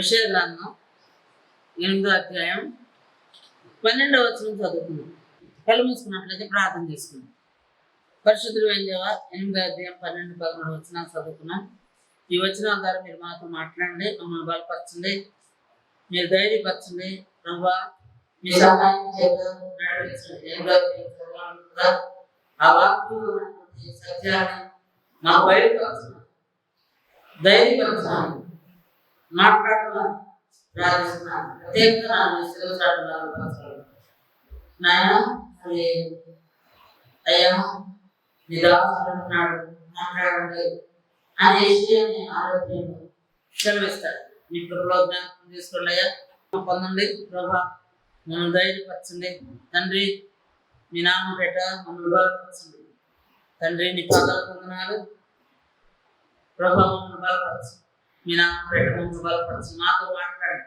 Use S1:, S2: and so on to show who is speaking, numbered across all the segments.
S1: యెషయా గ్రంథం 8వ అధ్యాయం 12వ వచనం చదువుకుందాం. కళ్ళు మూసుకున్నట్లయితే ప్రార్థన చేసుకుందాం. పరిశుద్ధుడు అయిన దేవా, 8వ అధ్యాయం 12, 13 వచనాలు చదువుకున్నాం. ఈ వచనాల ద్వారా మీరు మాతో మాట్లాడండి, మమ్మల్ని బలపరచండి, మీరు ధైర్యపరచండి. ప్రభువా, మీ సహాయం నడిపించండి. ఆ వాక్యంలో ఉన్నటువంటి సత్యాన్ని మాకు బయటపరచండి, ధైర్యపరచండి, మాట్లాడమని ప్రార్థిస్తున్నాను. ప్రత్యేకంగా నాయన అయ్యా నిదాస్తున్నాడు మాట్లాడండి అనే విషయాన్ని ఆరోగ్యం సెలవిస్తాడు. మీ ప్రభులో జ్ఞాపకం తీసుకోండి అయ్యా, పొందండి. ప్రభా, మమ్మల్ని ధైర్యపరచండి తండ్రి. మీ నామం పేట మమ్మల్ని బలపరచండి తండ్రి. నీ పాదాలు పొందనాలు ప్రభా, మమ్మల్ని బలపరచండి. మీ నామం పేట మమ్మల్ని బలపరచండి. మాతో మాట్లాడండి.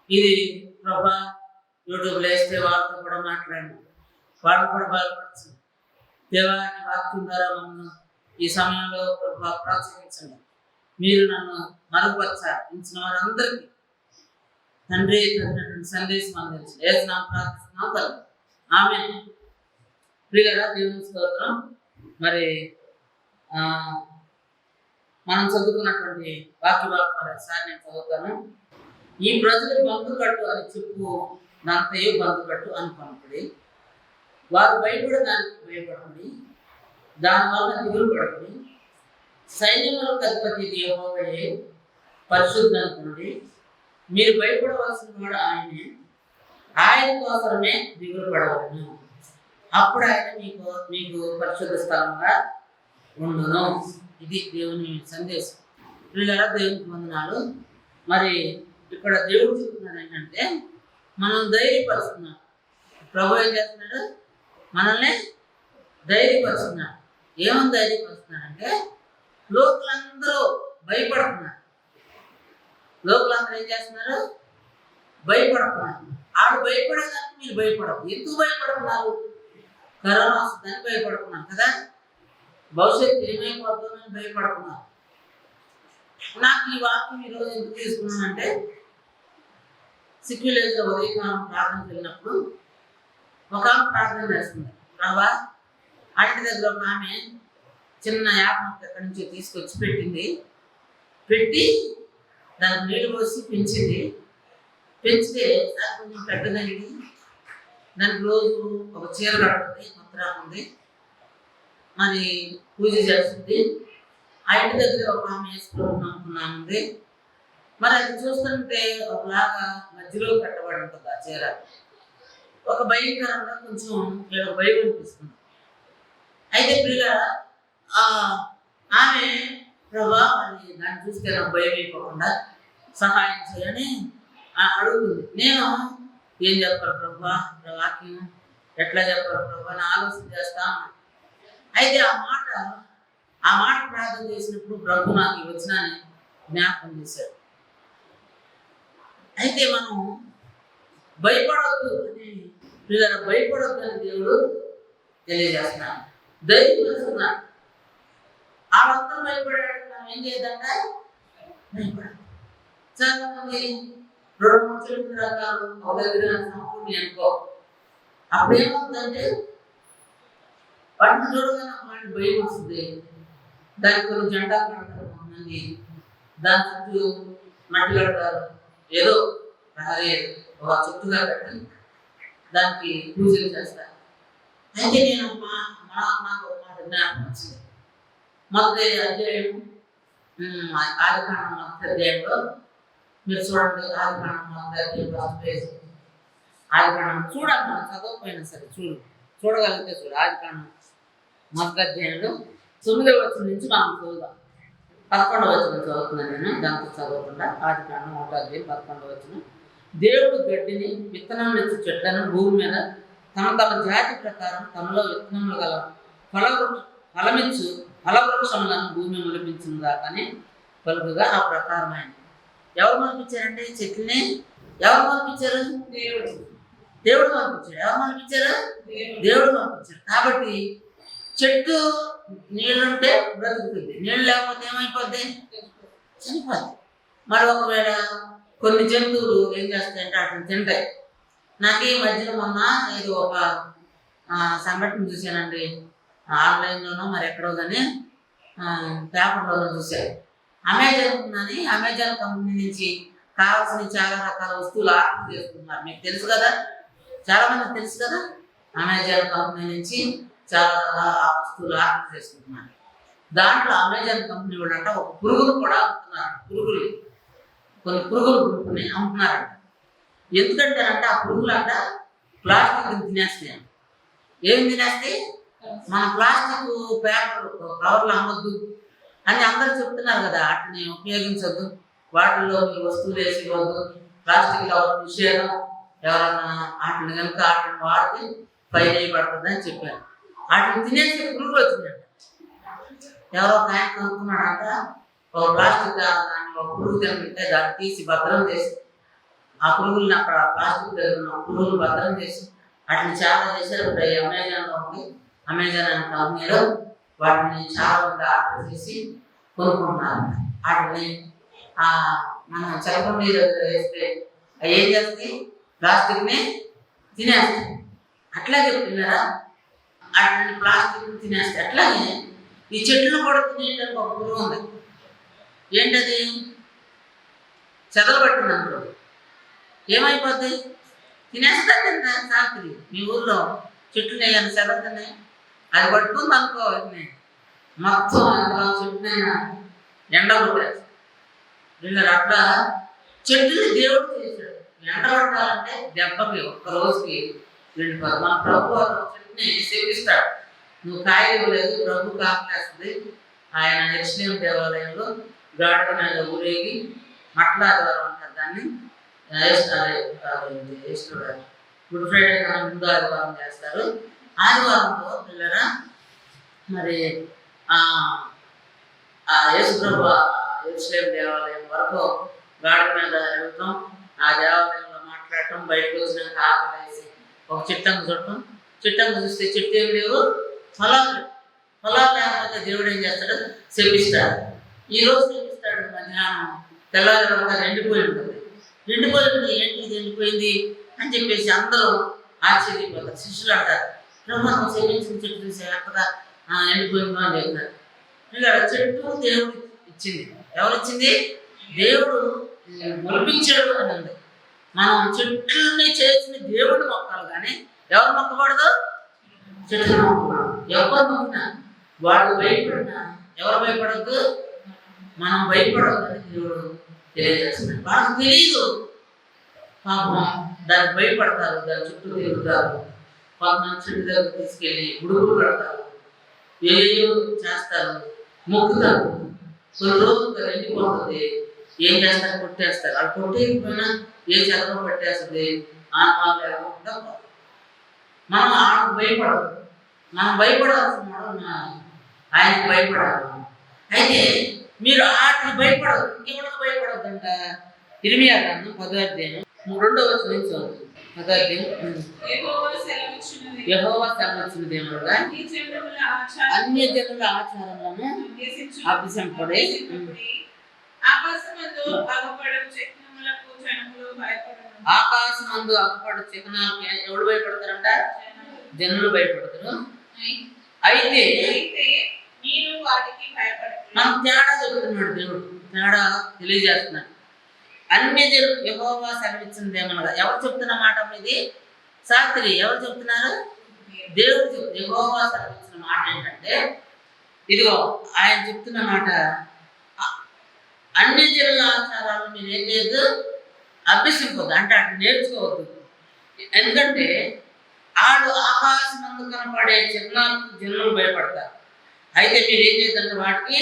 S1: ఇది ప్రభా యూట్యూబ్లో వేస్తే వాళ్ళతో కూడా మాట్లాడండి, వాళ్ళు కూడా బలపరచండి. దేవాన్ని వాక్యం ద్వారా మమ్మల్ని ఈ సమయంలో ప్రభా ప్రోత్సహించండి. మీరు నన్ను మరుగుపరచాల్సిన వారందరికీ తండ్రి తగినటువంటి సందేశం అందించండి. ఏసు నామమున ప్రార్థిస్తున్నాం తండ్రి, ఆమేన్. ప్రియరా, దేవుని స్తోత్రం. మరి మనం చదువుకున్నటువంటి వాక్య భాగం సార్ నేను చదువుతాను. ఈ ప్రజలు బంధుకట్టు అని చెప్పు నంతయు బంధుకట్టు అనుకున్నప్పుడు వారు భయపడడానికి భయపడండి, దానివల్ల దిగులు పడండి. సైన్యములకు అధిపతి యెహోవాయే పరిశుద్ధుడు అనుకోండి. మీరు భయపడవలసిన వాడు ఆయనే, ఆయన కోసమే దిగులు పడవలను. అప్పుడు ఆయన మీకు పరిశుద్ధ స్థలంగా ఉండును. ఇది దేవుని సందేశం. పిల్లల దేవునికి వందనాలు. మరి ఇక్కడ దేవుడు చెప్తున్నాడు ఏంటంటే, మనం ధైర్యపరుస్తున్నాం. ప్రభు ఏం చేస్తున్నాడు? మనల్ని ధైర్యపరుస్తున్నాడు. ఏమని ధైర్యపరుస్తున్నాడంటే, లోకులందరూ భయపడుతున్నారు. లోకులందరూ ఏం చేస్తున్నారు? భయపడుతున్నారు. ఆడు భయపడేదానికి మీరు భయపడరు. ఎందుకు భయపడుతున్నారు? కరోనా వస్తుందని భయపడుతున్నారు కదా, భవిష్యత్తు ఏమైపోతుందని భయపడుతున్నారు. నాకు ఈ వాక్యం ఈరోజు ఎందుకు తీసుకున్నానంటే, సిక్యులేజ్లో ఉదయకాలం ప్రార్థనకు వెళ్ళినప్పుడు ఒక ఆమె ప్రార్థన చేస్తుంది. ప్రభా, ఇంటి దగ్గర ఒక ఆమె చిన్న యాప్ ఎక్కడి నుంచి తీసుకొచ్చి పెట్టి దానికి నీళ్ళు పోసి పెంచితే కొంచెం పెద్దదైంది. దానికి రోజు ఒక చీర కడుతుంది, మంత్రాలు ఉంది, మరి పూజ చేస్తుంది. ఆ ఇంటి దగ్గర ఒక ఆమె వేసుకోనుకుంది. మరి అది చూస్తుంటే ఒకలాగా మధ్యలో కట్టబడి ఉంటుంది ఆ చీర. ఒక భయంకరంగా కొంచెం భయం అనిపిస్తుంది. అయితే పిల్ల ఆమె ప్రభా, మరి దాన్ని చూస్తే నాకు భయం అయిపోకుండా సహాయం చేయని అడుగుతుంది. నేను ఏం చెప్పాలి ప్రభా, వాక్యం ఎట్లా చెప్పాలి ప్రభా అని ఆలోచన చేస్తాను. అయితే ఆ మాట ప్రార్థన చేసినప్పుడు ప్రభు నాకు ఈ వచనాన్ని జ్ఞాపకం చేశాడు. అయితే మనం భయపడవద్దు అని, పిల్లల భయపడవద్దు అని దేవుడు తెలియజేస్తున్నాడు, ధైర్యపరుస్తున్నాడు. వాళ్ళందరూ భయపడాడు, మనం ఏం చేద్దాక భయపడాలి. చాలా మంది 2-3 చెడు రకాలు ఒక దగ్గర సంపూర్ణ అనుకో, అప్పుడేమవుతుందంటే వాటిని చూడగానే వాటి భయం వస్తుంది. దానికి కొన్ని జెండా కడతారు కొంతమంది, దాని చుట్టూ మట్టి కడతారు, ఏదో ఒక చుట్టుగా కట్టి దానికి పూజలు చేస్తారు. అయితే నేను నాకు ఒక మాట జ్ఞాపకం వచ్చింది. మొదటి అధ్యాయం ఆదికాండం మొదటి అధ్యాయంలో మీరు చూడండి. ఆదికాండం మొదటి అధ్యాయం ఆదికాండం చూడాలి, మనం చదవకపోయినా సరే చూడగలిగితే చూడు. ఆదికాండం మొదటి అధ్యాయంలో 9వ వచనం నుంచి మనం చదువుదాం. 11వ వచనం చదువుతున్నాను నేను, దాంతో చదవకుండా. ఆదికాండం 1వ అధ్యాయం 11వ వచనం. దేవుడు గడ్డిని విత్తనం ఇచ్చే చెట్లను భూమి మీద తమ జాతి ప్రకారం తమలో విత్తనములు గల ఫలమిచ్చు ఫలవృక్షములను భూమి మొలిపించిందా కానీ పలుకుగా ఆ ప్రకారమైన. ఎవరు మొలిపించారంటే చెట్లని? ఎవరు మొలిపించారు? దేవుడు పంపించాడు. ఎవరు పంపించారు? దేవుడు పంపించాడు. కాబట్టి చెట్టు నీళ్ళుంటే బ్రతుకుతుంది, నీళ్ళు లేకపోతే ఏమైపోద్ది? చనిపోద్ది. మరి ఒకవేళ కొన్ని జంతువులు ఏం చేస్తాయంటే వాటిని తింటాయి. నాకు ఈ మధ్యన మొన్న ఏదో ఒక సంఘటన చూశానండి, ఆన్లైన్లోనో మరి ఎక్కడో కానీ పేపర్లోనో చూశాను. అమెజాన్ కంపెనీ నుంచి కావాల్సిన చాలా రకాల వస్తువులు ఆర్డర్ చేసుకుంటున్నారు. మీకు తెలుసు కదా, చాలా మందికి తెలుసు కదా. అమెజాన్ కంపెనీ నుంచి చాలా రకాల వస్తువులు ఆర్డర్ చేసుకుంటున్నారు. దాంట్లో అమెజాన్ కంపెనీ వాళ్ళు అంట ఒక పురుగులు కూడా అమ్ముతున్నారు. కొన్ని పురుగులు కొనుక్కుని అమ్ముతున్నారంట. ఎందుకంటారంటే ఆ పురుగులు అంట ప్లాస్టిక్ తినేస్తాయి. ఏం తినేస్తాయి? మన ప్లాస్టిక్ పేపర్ కవర్లు అమ్మొద్దు అని అందరూ చెప్తున్నారు కదా, వాటిని ఉపయోగించద్దు, వాటిల్లో మీరు వస్తువులు వేసి ఇవ్వద్దు, ప్లాస్టిక్ కవర్ నిషేధం, ఎవరన్నా వాటిని కనుక వాటిని వాడితే ఫైన్ వేయబడుతుంది అని చెప్పారు. వాటిని తినేసి పురుగులు వచ్చిందంట. ఎవరో ఒక ఆయన కనుక్కున్నాడంట, ఒక ప్లాస్టిక్ దాన్ని ఒక పురుగు తింటే దాన్ని తీసి భద్రం చేసి ఆ పురుగుల్ని అక్కడ ప్లాస్టిక్ దగ్గర ఉన్న పురుగులు భద్రం చేసి వాటిని చాలా చేశారు. ఇప్పుడు అమెజాన్లో ఉంది. అమెజాన్ అనే కంపెనీలో వాటిని చాలా మంది ఆర్డర్ చేసి కొనుక్కుంటున్నారు. వాటిని మనం చెలకొండ దగ్గర వేస్తే అవి ఏం చేస్తాయి? ప్లాస్టిక్ని తినేస్తాయి. అట్లాగే పిల్లరా, వాటిని ప్లాస్టిక్ని తినేస్తాయి. అట్లాగే ఈ చెట్లు కూడా తినేయడానికి ఒక పురుగు ఉంది. ఏంటది? చెదలు పట్టింది అనుకో, ఏమైపోద్ది? తినేస్తుంది. రాత్రి మీ ఊళ్ళో చెట్లు వేయని చెదలుతున్నాయి, అది పట్టుకుంది అనుకో, మొత్తం అందులో చెట్టునైనా ఎండ కొట్టేస్తాయి. వీళ్ళు అట్లా చెట్టుని దేవుడు చేశాడు. ఎండ కొట్టాలంటే దెబ్బకి ఒక్క రోజుకి వెళ్ళిపోదు. మన ప్రభు చెట్టుని సేవిస్తాడు. నువ్వు కాయలు ఇవ్వలేదు, ప్రభు కాపలేస్తుంది. ఆయన యెరూషలేము దేవాలయంలో గాడిద మీద ఊరేగి మట్ల ఆదివారం అంటారు దాన్ని, గుడ్ ఫ్రైడే కన్నా ముందు ఆదివారం చేస్తారు. ఆదివారంలో పిల్లరా మరి యేసు ప్రభు యెరూషలేము దేవాలయం వరకు గాడిద మీద వెళ్ళటం, ఆ దేవాలయంలో మాట్లాడటం, బయటకు వచ్చినాక ఆకలి వేసి ఒక చిట్టంగా చూడటం. చిట్టంగా చూస్తే చెట్టు ఏం లేవు, ఫలాలు లేకపోతే దేవుడు ఏం చేస్తాడు? శపిస్తాడు. ఈరోజు శపిస్తాడు. మధ్యాహ్నం తెల్లవారుగా ఎండిపోయి ఉంటుంది. ఏంటి ఇది ఎండిపోయింది అని చెప్పేసి అందరూ ఆశ్చర్యపోతారు. శిష్యులు అంటారు, ప్రభు నువ్వు శపించిన చెట్టు చూసే ఎక్కడ ఎండిపోయిందో అని చెప్తారు. ఇలా చెట్టు దేవుడు ఇచ్చింది. ఎవరు ఇచ్చింది? దేవుడు మొలిపించాడు అని ఉంది. మనం చెట్లని చేసిన దేవుడు మొక్కాలి, కానీ ఎవరు మొక్కకూడదు? చెట్లు మొక్కకూడదు. ఎవరు మొక్కినా వాడు భయపడినా ఎవరు భయపడద్దు? మనం భయపడద్దు అని దేవుడు తెలియజేస్తున్నాడు. వాళ్ళకి తెలియదు, పాపం దానికి భయపడతారు, దాని చుట్టూ తిరుగుతారు. కొంతమంది చెట్టు దగ్గర తీసుకెళ్ళి గుడుగులు కడతారు, ఏయో చేస్తారు, మొక్కుతారు. కొన్ని రోజులు ఎండిపోతుంది. ఏం చేస్తారు? కొట్టేస్తారు. వాళ్ళు కొట్టేయకపోయినా ఏ చెదలో పట్టేస్తుంది, ఆనవాళ్ళు లేకుండా. మనం ఆయనకు భయపడదు. మనం భయపడాల్సిన ఆయనకు భయపడాలి. అయితే మీరు వాటిని భయపడదు. ఇంకెవరికి భయపడద్దంట? ఇర్మియా గ్రంథం 10వ అధ్యాయం 2వ వచనం నుంచి 10వ అధ్యాయం. యెహోవా సెలవిచ్చినది ఏమనగా, అన్య జనుల ఆచారాలను అభ్యసింపడే ఆకాశమందు అగపడు చిహ్నాలకు ఎవరు భయపడతారంట? జనులు భయపడతారు. అయితే మనం తేడా చెబుతున్నాడు దేవుడు, తేడా తెలియజేస్తున్నాడు. అన్య జనులు యెహోవా సెలవిచ్చినది ఏమనగా, ఎవరు చెప్తున్న మాట ఇది? శాస్త్రి ఎవరు చెప్తున్నారు? దేవుడు యెహోవా సెలవిచ్చిన మాట ఏంటంటే, ఇదిగో ఆయన చెప్తున్న మాట, అన్ని జనుల ఆచారాలు మీరు ఏం చేయొద్దు, అభ్యసింపద్దు, అంటే అటు నేర్చుకోవద్దు. ఎందుకంటే ఆడు ఆకాశమందు కనపడే చిహ్నాలకు జనులు భయపడతారు. అయితే మీరు ఏం చేయొద్దంటే వాటికి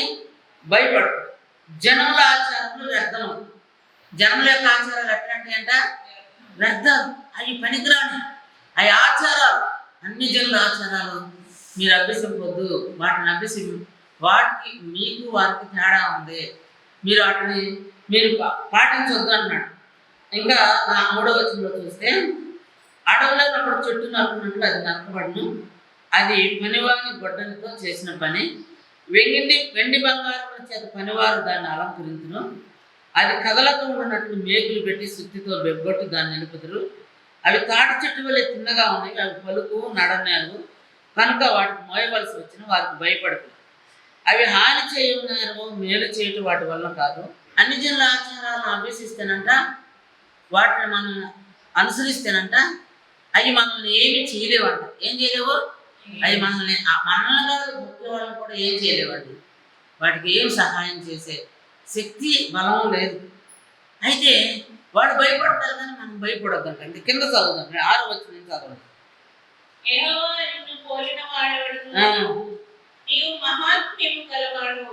S1: భయపడతారు. జనముల ఆచారాలు వ్యర్థము. జనముల యొక్క ఆచారాలు ఎట్లాంటి అంట? వ్యర్థాలు. అవి పనికిరాని అవి ఆచారాలు. అన్ని జనుల ఆచారాలు మీరు అభ్యసింపొద్దు. వాటిని వాటికి మీకు వారికి తేడా ఉంది. మీరు వాటిని పాటించొద్దు అన్నాడు. ఇంకా 3వ వచనంలో చూస్తే, అడవులో అప్పుడు చెట్టు నరుకున్నట్లు అది నరకబడును, అది పనివాని గొడ్డలితో చేసిన పని, వెండి బంగారం చేత పనివారు దాన్ని అలంకరించును, అది కదలక ఉన్నట్లు మేకులు పెట్టి సుత్తితో బెగ్గొట్టి దాన్ని నిలుపుదురు. అవి తాటి చెట్టు వల్ల తిన్నగా ఉన్నాయి, అవి పలుకు నడనేరు కనుక వాటికి మోయవలసి వచ్చిన వారికి భయపడదు. అవి హాని చేయన్నారు, మేలు చేయటం వాటి వల్ల కాదు. అన్ని జనుల ఆచారాలను అభ్యసిస్తేనంట, వాటిని మనం అనుసరిస్తేనంట, అవి మనల్ని ఏమి చేయలేవంట. ఏం చేయలేవు? అవి మనల్ని భక్తి వాళ్ళని కూడా ఏం చేయలేవండి. వాటికి ఏం సహాయం చేసే శక్తి బలం లేదు. అయితే వాడు భయపడతారు కానీ మనం భయపడొద్దంట. ఇంక కింద చదువుదాం, 6వ వచనం చదవండి.
S2: నీవు మహాత్మ్యము గలవాడు,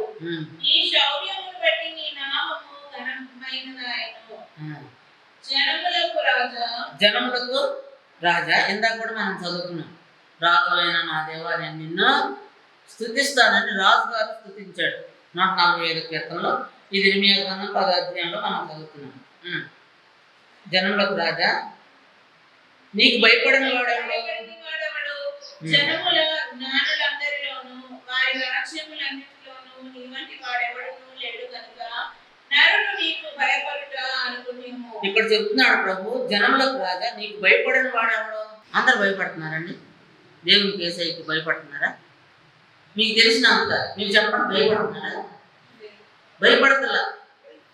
S2: నీ శౌర్యమును బట్టి నీ నామము ఘనమైనదాయెను.
S1: జనములకు రాజా. ఇందాక కూడా మనం చదువుకున్నాం, రాజు అయిన నా దేవా నేను నిన్ను స్తుతిస్తానని రాజుగారు స్తుతించాడు 145 కీర్తనలో. ఇది ఇర్మియా గ్రంథం 10వ అధ్యాయంలో మనం చదువుతున్నాం. జనములకు రాజా, నీకు భయపడిన వాడెవడు?
S2: జనముల జ్ఞానులందరిలోనూ వారి రాజ్యములన్నిటిలోనూ నీ వంటి వాడెవడునూ లేడు కనుక నరుడు నీకు భయపడుట అనుకునేమో.
S1: ఇక్కడ చెప్తున్నాడు ప్రభు, జనములకు రాజా నీకు భయపడిన వాడెవడు? అందరు భయపడుతున్నారండి. దేవునికి యేసయ్యకి భయపడుతున్నారా? మీకు తెలిసినంత మీరు చెప్పండి, భయపడుతున్నారా? భయపడతలా.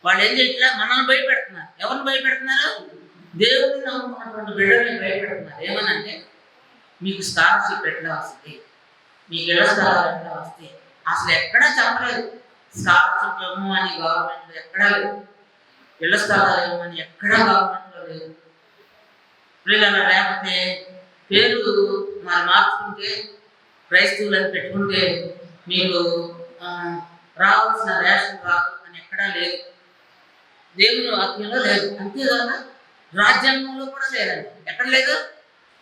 S1: వాళ్ళు ఏం చేయట్లా, మనల్ని భయపెడుతున్నారు. ఎవరిని భయపెడుతున్నారు? దేవుడిని నమ్ముకున్నటువంటి బిడ్డల్ని భయపెడుతున్నారు. ఏమనంటే, మీకు స్కాలర్షిప్ ఎట్లా వస్తుంది, మీకు ఇళ్ల స్థలాలు ఎట్లా వస్తాయి. అసలు ఎక్కడా చెప్పలేదు స్కాలర్షిప్ ఇవ్వము అని గవర్నమెంట్లో, ఎక్కడా లేదు. ఇళ్ల స్థలాలు ఇవ్వమని ఎక్కడా గవర్నమెంట్లో లేదు. పిల్లలు లేకపోతే పేరు మరి మార్చుకుంటే, క్రైస్తవులను పెట్టుకుంటే మీకు రావాల్సిన రేషన్ రాదు అని ఎక్కడా లేదు. దేవుని వాక్యంలో లేదు. అంతేకాక రాజ్యాంగంలో కూడా లేదండి. ఎక్కడ లేదు?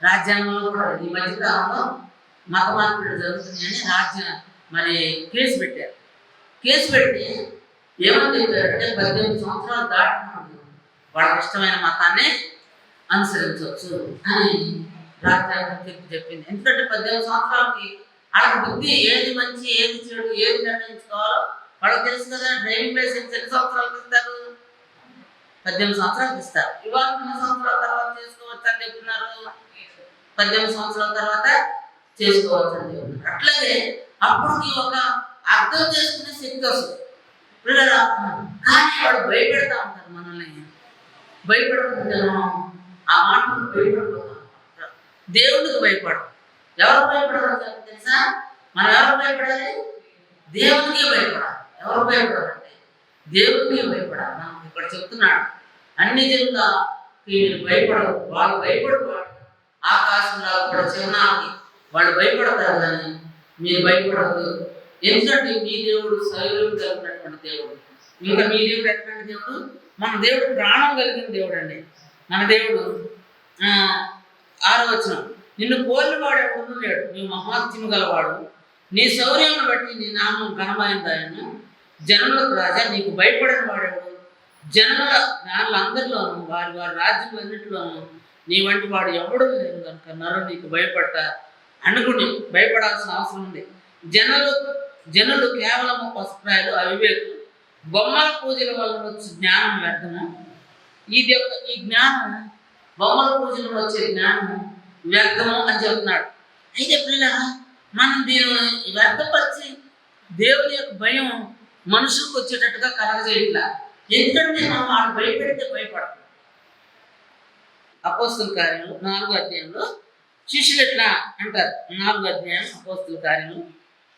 S1: రాజ్యాంగంలో కూడా లేదు. ఈ మధ్యకాలంలో మత మార్పులు జరుగుతున్నాయని మరి కేసు పెట్టారు. కేసు పెట్టి ఏమని చెప్పారంటే, 18 సంవత్సరాలు దాటినప్పుడు వాళ్ళకి ఇష్టమైన మతాన్ని అనుసరించవచ్చు అని రాజ్యాంగం చెప్పింది. ఎందుకంటే 18 సంవత్సరాలకి వాళ్ళకి బుద్ధి ఏది మంచి, ఏది చెడు, ఏది నిర్ణయించుకోవాలో వాళ్ళకి తెలుసు కదా. డ్రైవింగ్ లైసెన్స్ ఎన్ని సంవత్సరాలకు ఇస్తారు? 18 సంవత్సరాలకు ఇస్తారు. ఇవాళ 2 సంవత్సరాల తర్వాత చేసుకోవచ్చు అని చెప్తున్నారు. 18 సంవత్సరాల తర్వాత చేసుకోవచ్చు అని చెప్తున్నారు. అట్లాగే అప్పటికి ఒక అర్థం చేసుకునే శక్తి వస్తుంది పిల్లలు. కానీ వాడు భయపెడతా ఉంటారు మనల్ని. భయపడుతుంటాను ఆ మాటలు భయపడిపోతాం. దేవుడికి భయపడరు. ఎవరు భయపడరు తెలుసా? మనం ఎవరు భయపడాలి? దేవునికి భయపడాలి. ఎవరు భయపడాలంటే దేవునికి భయపడాలి. మనం ఇక్కడ చెప్తున్నాడు, అన్ని జనుల మీరు భయపడరు. వాళ్ళు భయపడరు. ఆకాశంలో కూడా చిన్నాకి వాళ్ళు భయపడతారు కానీ మీరు భయపడదు. ఎందుకంటే మీ దేవుడు శైలం కలిగినటువంటి దేవుడు. ఇంకా మీ దేవుడు ఎట్లాంటి దేవుడు? మన దేవుడు ప్రాణం కలిగిన దేవుడు అండి. మన దేవుడు 6వ వచనం, నిన్ను పోలిన వాడు ఎవడు లేడు, నీవు మహాత్మ్యము గలవాడు, నీ శౌర్యమును బట్టి నీ నామం ఘనమైనదాయను. జనములకు రాజా నీకు భయపడిన వాడెవడు? జనముల జ్ఞానులందరిలోనూ వారి వారి రాజ్యములన్నింటిలోనూ నీ వంటి వాడు ఎవడు లేరు కనుక నరుడు నీకు భయపడ్డ అనుకుని భయపడాల్సిన అవసరం ఉంది. జనులు కేవలము పసుప్రాయాలు, అవివేకులు, బొమ్మల పూజల వల్ల వచ్చే జ్ఞానం వ్యర్థము. ఈ జ్ఞానం, బొమ్మల పూజలు వచ్చే జ్ఞానం వ్యర్థము అని చెప్తున్నాడు. అయితే పిల్లల మనం దీన్ని వ్యర్థపరిచి దేవుని యొక్క భయం మనుషులకు వచ్చేటట్టుగా కలగజేయట్లా. ఎందుకంటే మనం వాళ్ళు భయపెడితే భయపడతాం. అపోస్తుల కార్యములు 4వ అధ్యాయంలో శిష్యులు ఎట్లా అంటారు. 4వ అధ్యాయం అపోస్తుల కార్యములు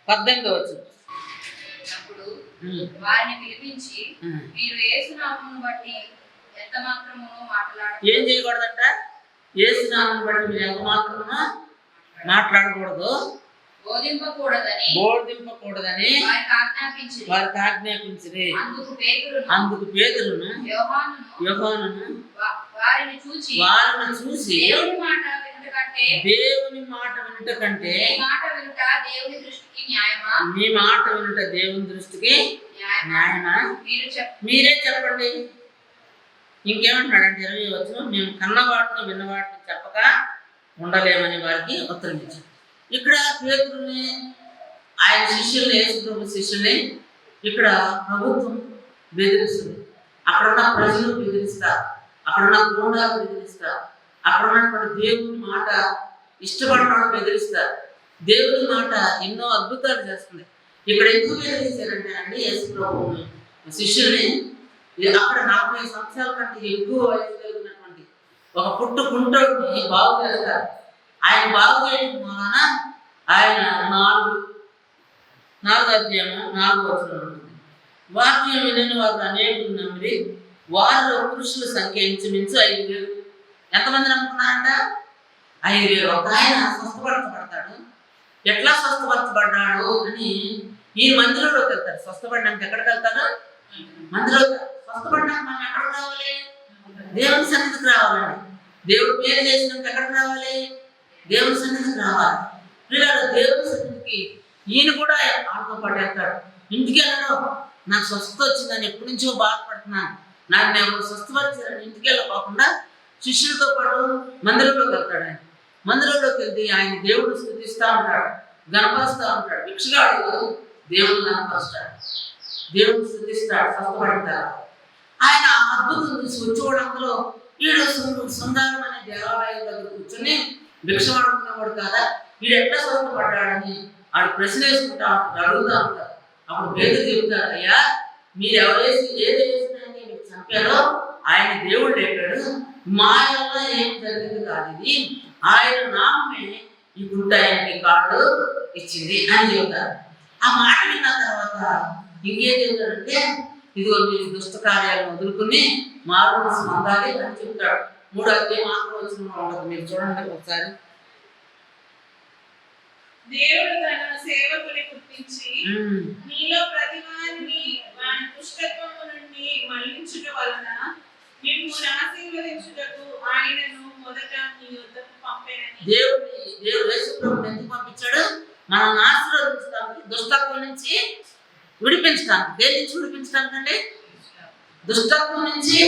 S1: 18వ వచనం.
S3: అప్పుడు వారిని పిలిపించి, మీరు యేసు నామమును బట్టి ఎంత మాత్రమూ మాట్లాడకూడదు.
S1: ఏం చేయకూడదంట? యేసు నామమును బట్టి మీరు ఎంత మాత్రమూ మాట్లాడకూడదు,
S3: బోధింపకూడదని
S1: వారికి ఆజ్ఞాపించిరి. అందుకు పేతురును యోహానును
S3: వారిని చూసి దేవుని మాట వినుట కంటే
S1: మీ మాట వినుట దేవుని దృష్టికి న్యాయమా? మీరే చెప్పండి. ఇంకేమంటున్నాడంటే 20వ వచనం, మేము కన్నవాటిని విన్నవాటిని చెప్పక ఉండలేమని వారికి ఉత్తరం ఇచ్చాం. ఇక్కడ పేతురుని, ఆయన శిష్యుల్ని, యేసు ప్రభు శిష్యుల్ని ఇక్కడ ప్రభుత్వం బెదిరిస్తుంది. అక్కడున్న ప్రజలు బెదిరిస్తారు, అక్కడున్న గూండాలు బెదిరిస్తారు, అక్కడ ఉన్నటువంటి దేవుని మాట ఇష్టపడిన వాళ్ళు బెదిరిస్తారు. దేవుని మాట ఎన్నో అద్భుతాలు చేస్తుంది. ఇక్కడ ఎందుకు బెదిరించారంటే అండి యేసు ప్రభువుని శిష్యుల్ని అక్కడ 40 సంవత్సరాల కంటే ఎక్కువ వయసు కలిగినటువంటి ఒక కుంటోడిని బాగు చేస్తారు. ఆయన బాగు చేయడం వలన ఆయన 4 అధ్యాయం 4 వచనం ఉంటుంది. వాక్యం వినని వారు అనేకులు నమ్మిరి, వారిలో పురుషుల సంఖ్య ఇంచుమించు 5,000. ఎంతమంది నమ్ముకున్నారంట? 5,000. ఒక ఆయన స్వస్థపరచబడతాడు. ఎట్లా స్వస్థపరచబడ్డాడు అని ఈ మందిరంలోకి వెళ్తాడు. స్వస్థపడడానికి ఎక్కడికి వెళ్తాడు? మందిలో. స్వస్థపడడానికి మనం ఎక్కడికి రావాలి? దేవుని సన్నిధికి రావాలండి. దేవుడు పేరు చేసినాక ఎక్కడికి రావాలి? దేవుని సన్నిధికి రావాలి. పిల్లలు దేవుని సన్నిధికి ఈయన కూడా ఆడుతో పాటు వెళ్తాడు. ఇంటికి వెళ్ళడం, నాకు స్వస్థత వచ్చిందని ఎప్పటి నుంచో బాధపడుతున్నాను, నాకు నేను స్వస్థపరిచారని ఇంటికి వెళ్ళకోకుండా శిష్యులతో పాటు మందిరంలోకి వెళ్తాడు. ఆయన మందిరంలోకి వెళ్తే ఆయన దేవుడు స్తుతిస్తూ ఉంటాడు, గణపరుస్తూ ఉంటాడు. భిక్షగాడు దేవుడు గణపరుస్తాడు, దేవుడు స్తుతిస్తాడు, స్వస్థపడతాడు. ఆయన అద్భుతం చూసి వచ్చేవాడంలో వీడు శృంగారం అనే దేవాలయం దగ్గర కూర్చొని భిక్ష పడుకునేవాడు కాదా, వీడు ఎట్లా స్వస్థపడ్డాడని వాడు ప్రశ్న వేసుకుంటా ఉంటాడు, అడుగుతూ ఉంటాడు. అప్పుడు పేదలు చెబుతాడు, అయ్యా మీరు ఎవరేసి ఏది వేసినాకే మీకు చంపారో ఆయన దేవుడు లేపాడు, మా వల్ల ఏం జరిగింది కాదు, ఇది ఆయన నామే ఈ గుడ్డ ఆయనకి కాళ్ళు ఇచ్చింది అని చెబుతారు. ఆ మాట విన్న తర్వాత ఇంకేం చెబుతాడంటే, ఇదిగో మీరు దుష్ట కార్యాలను వదులుకుని మారు మనసు పొందాలి అని చెప్తాడు. 3 అధ్యాయం 6 వచనంలో ఉండదు, మీరు చూడండి ఒకసారి.
S2: దేవుడు తన సేవకుని గుర్తించి నీలో ప్రతి వారిని వాని దుష్టత్వము నుండి మళ్లించుట వలన మిమ్మును ఆశీర్వదించుటకు ఆయనను మొదట మీ యొద్దకు పంపెనని. దేవుడు యేసు ప్రభువుని ఎందుకు పంపించాడు? మనల్ని ఆశీర్వదించడానికి, దుష్టత్వం నుంచి విడిపించడానికి. దేని నుంచి విడిపించడానికి అండి? దుష్టత్వం నుంచి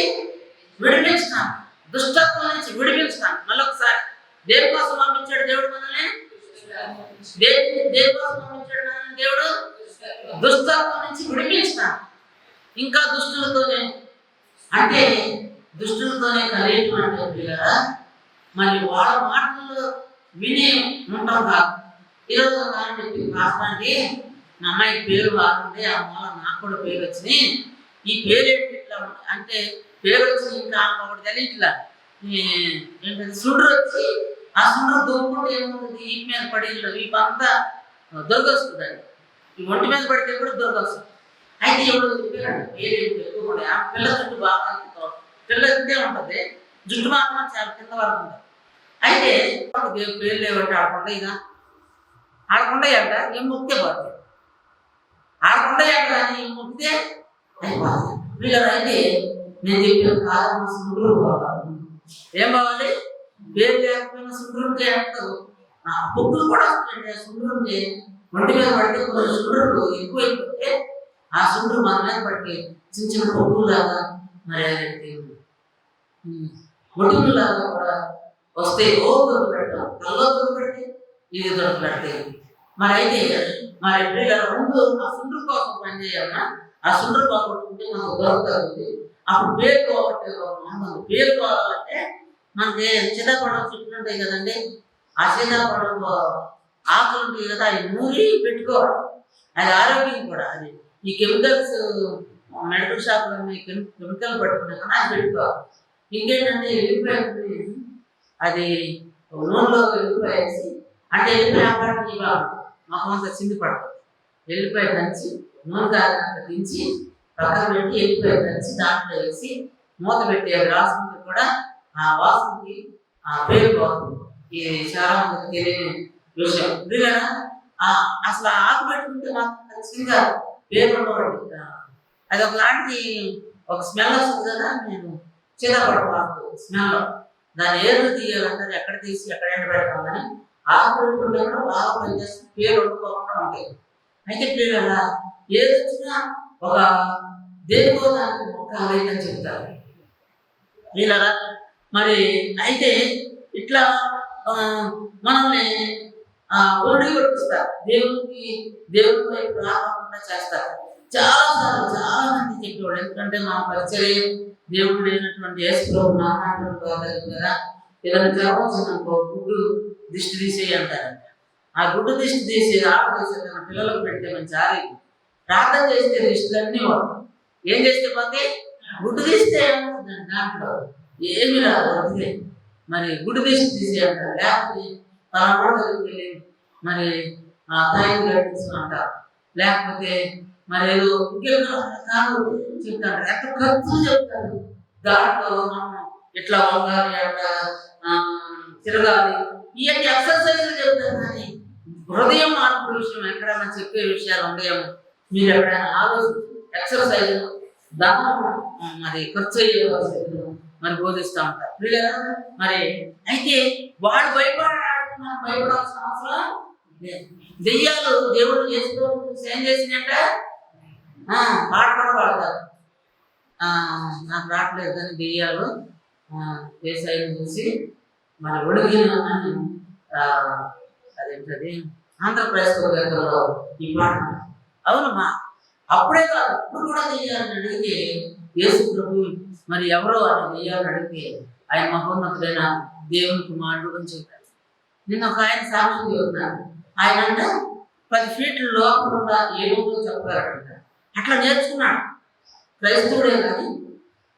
S2: విడిపించడానికి. దుష్టత్వం నుంచి విడిపించడానికి. మళ్ళొకసారి దేనికోసం పంపించాడు దేవుడు మనల్ని? దేనికోసం పంపించాడు మనల్ని దేవుడు? దుష్టత్వం నుంచి విడిపించడానికి. ఇంకా దుష్టులతోనే అంటే దుష్టులతోనే కలిగేటువంటి పిల్లరా, మరి వాళ్ళ మాటలు విని ఉంటాం కాదు. ఈరోజు చెప్పి రాష్ట్రానికి మా అమ్మాయి పేరు బాగుంటే ఆ మూల నాకు కూడా పేరు వచ్చినాయి, ఈ పేరు ఏంటి ఇట్లా అంటే పేరు వచ్చి ఇంకా ఒకటి తెలియట్లా ఏంటంటే సుండ్రు వచ్చి ఆ సుండ్రు దొరుకుంటే ఏమవుతుంది, ఈ మీద పడి ఇవంతా దొరకొస్తుందండి. ఈ ఒంటి మీద పడితే కూడా దొరకొస్తుంది. అయితే ఎవరు చెప్పారండి పేరు ఏంటి ఎక్కువ కూడా ఆ పిల్ల జుట్టు బాగా పిల్ల ఇంతే ఉంటుంది, జుట్టు మాత్రం చాలా కింద వరకు ఉంటుంది. అయితే పేరు లేవంటే ఆడకుండా ఇక ఆడకుండా అంట ఏం మొక్కితే పోతుంది, ఆడకుండా అంట కానీ ఏం మొక్కితే అయిపోతుంది. వీళ్ళైతే నేను చెప్పిన కాలం సుండ్రు ఏం బావాలి, పేరు లేకపోయినా సుండ్రు ఉంటే అంటారు. పొక్కులు కూడా వస్తుందండి. ఆ సుండ్రు ఉంటే ఒంటి మీద పడితే కొన్ని సుండ్రులు ఎక్కువ అయిపోతే ఆ సుండ్రు మన మీద పడితే చిన్న చిన్న పొక్కులు లాగా మరి ఒడుగులు లాగా కూడా వస్తే ఓ దొరికి పెడతాం, కల్లో దొరికి పెడితే ఇది దొరికి పెడితే మరి అయితే మరి రెండు ఆ సుండ్రు కోసం పనిచేయాలన్నా ఆ సుండ్రు పోగొట్టుకుంటే మనకు దొరుకుతుంది. అప్పుడు పేరు పోగొట్టే పేరు పోవాలంటే మనకి సీతాఫలం చెట్లు ఉంటాయి కదండి, ఆ సీతాఫలం ఆకులు ఉంటాయి కదా, అవి నూరి పెట్టుకోవాలి. అది ఆరోగ్యం కూడా. అది ఈ కెమికల్స్ మెడికల్ షాప్లో కెమికల్ పట్టుకునే కదా అది పెట్టుకోవాలి. ఇంకేంటంటే ఎల్లిపాయ అది నూనెలో ఎల్లిపాయ వేసి అంటే ఎల్లిపాయ ఆకారానికి మొహం అంతా చింది పడుతుంది. ఎల్లిపాయ దంచి నూనె కారణంగా దించి పక్కన పెట్టి ఎల్లిపాయ దంచి దాంట్లో వేసి మూత పెట్టి అది రాసుకుంటే కూడా ఆ వాసనకి ఆ పేరు పోతుంది. ఇది చాలా మందికి తెలియని విషయం. ఎందుకంటే అసలు ఆకు పెట్టుకుంటే మాత్రం ఖచ్చితంగా పేరు ఉండవండి. అది ఒకలాంటి ఒక స్మెల్ వస్తుంది కదా, నేను చిన్నపడతాను స్మెల్. దాన్ని ఏర్లు తీయాలంటే అది ఎక్కడ తీసి ఎక్కడ ఎండ పెడతామని ఆకు పెట్టుకుంటే కూడా బాగా పనిచేస్తుంది, పేరు వండుకోకుండా ఉంటాయి. అయితే పిల్లల ఏది వచ్చినా ఒక దేనికో దానికి మొక్క అని చెప్తారు పిల్లరా. మరి అయితే ఇట్లా మనల్ని ఒడి కొట్టిస్తారు, దేవుని వైపు రాకుండా చేస్తారు. చాలా మంది చెప్పేవాడు. ఎందుకంటే మా పరిచయం దేవుడు లేనటువంటి యేసుప్రభు నామాటం కదా, ఏదైనా జ్వరం వచ్చిందనుకో గుడ్డు దిష్టి తీసేయి అంటారంట. ఆ గుడ్డు దిష్టి తీసి ఆడవేసి తన పిల్లలకు పెడితే మంచి ఆరోగ్యం. ప్రార్థన చేస్తే దిష్టిలన్నీ వాడు ఏం చేస్తే పోతే గుడ్డు తీస్తే ఏమవుతుందండి, దాంట్లో ఏమి రాదు. అంతే మరి గుడ్డు దిష్టి తీసేయంటారు. లేకపోతే తన కూడా వెళ్ళి మరి ఆ తాయిలు కట్టించమంటారు. లేకపోతే మరి ఏదో కాదు చెప్తాడు, ఎంత ఖర్చు చెప్తాడు. దాంట్లో మనం ఇట్లా వంగాలి, అట్లా తిరగాలి, ఇవన్నీ ఎక్సర్సైజ్లు చెప్తారు. కానీ హృదయం మార్పు విషయం ఎక్కడైనా చెప్పే విషయాలు ఉన్నాయేమో మీరు ఎక్కడైనా ఆలోచించి ఎక్సర్సైజ్ దానం మరి ఖర్చు అయ్యేవాళ్ళు మరి బోధిస్తూ ఉంటారు లేదా. మరి అయితే వాడు భయపడాడు, మనం భయపడాల్సిన అవసరం లేదు. దెయ్యాలు దేవుడు చేసుకోవచ్చు ఏం చేసినట్ట పాట కూడా పాడతారు. నాకు రావట్లేదు కానీ దెయ్యాలు వ్యవసాయం చూసి మన ఒడిగిన అదేంటది ఆంధ్రప్రదేశ్ గంటలో ఈ పాట. అవునమ్మా, అప్పుడే కాదు ఇప్పుడు కూడా దెయ్యాలని అడిగితే యేసు ప్రభు మరి ఎవరో అని దెయ్యాలని అడిగితే ఆయన మహోన్నతుడైన దేవుని కుమారుడు అని చెప్పారు. నిన్న ఒక ఆయన సాక్ష్యం చెబుతున్నాను. ఆయన అంటే 10 ఫీట్ల లోపల ఏదో చెప్పగలరంట. అట్లా నేర్చుకున్నాడు. క్రైస్తవుడే కానీ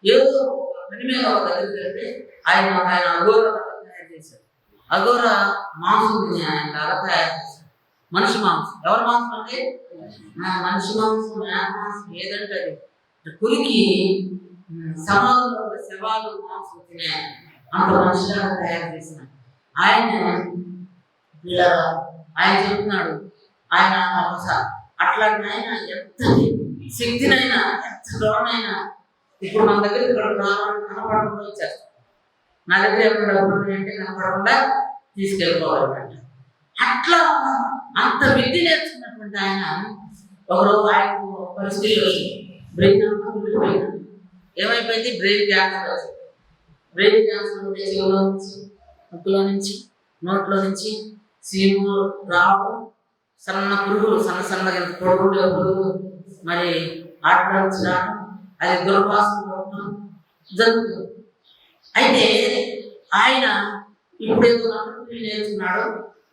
S2: ఏదో పని మీద ఒక దగ్గరికి వెళ్తే ఆయన అఘోర తయారు చేశాడు. అఘోర మాంసం తిని ఆయన లాగా తయారు చేశాడు. మనిషి మాంసం. ఎవరి మాంసం అంటే మనిషి మాంసం, మాంసం ఏదంటే కురికి సమాధులు శవాలు మాంసం తినే అంత మనిషిలాగా తయారు చేసిన ఆయన చెప్తున్నాడు. ఆయన అట్లాంటి ఆయన ఎంత శక్తినైనా ఎంత దూరమైనా ఇప్పుడు మన దగ్గర కనపడకుండా వచ్చేస్తాం. నా దగ్గర ఏమైనా డబ్బులు అంటే కనపడకుండా తీసుకెళ్ళిపోవాలన్నమాట. అట్లా అంత విద్య నేర్చుకున్నటువంటి ఆయన ఒకరోజు ఆయనకు పరిస్థితి వచ్చింది. బ్రెయిన్ అంతా కుళ్ళిపోయింది. ఏమైపోయింది? బ్రెయిన్ క్యాన్సర్ వచ్చింది. బ్రెయిన్ క్యాన్సర్ ఉంటే చెవులో నుంచి, ముక్కులో నుంచి, నోట్లో నుంచి సీము రావడం, సన్న పురుగులు సన్నగా పొడుగుండే పురుగులు మరి ఆటలో నుంచి రావడం, అది దుర్వాసన పోవడం జరుగుతుంది. అయితే ఆయన ఇప్పుడు ఏదో మంత్రులు నేర్చుకున్నాడు.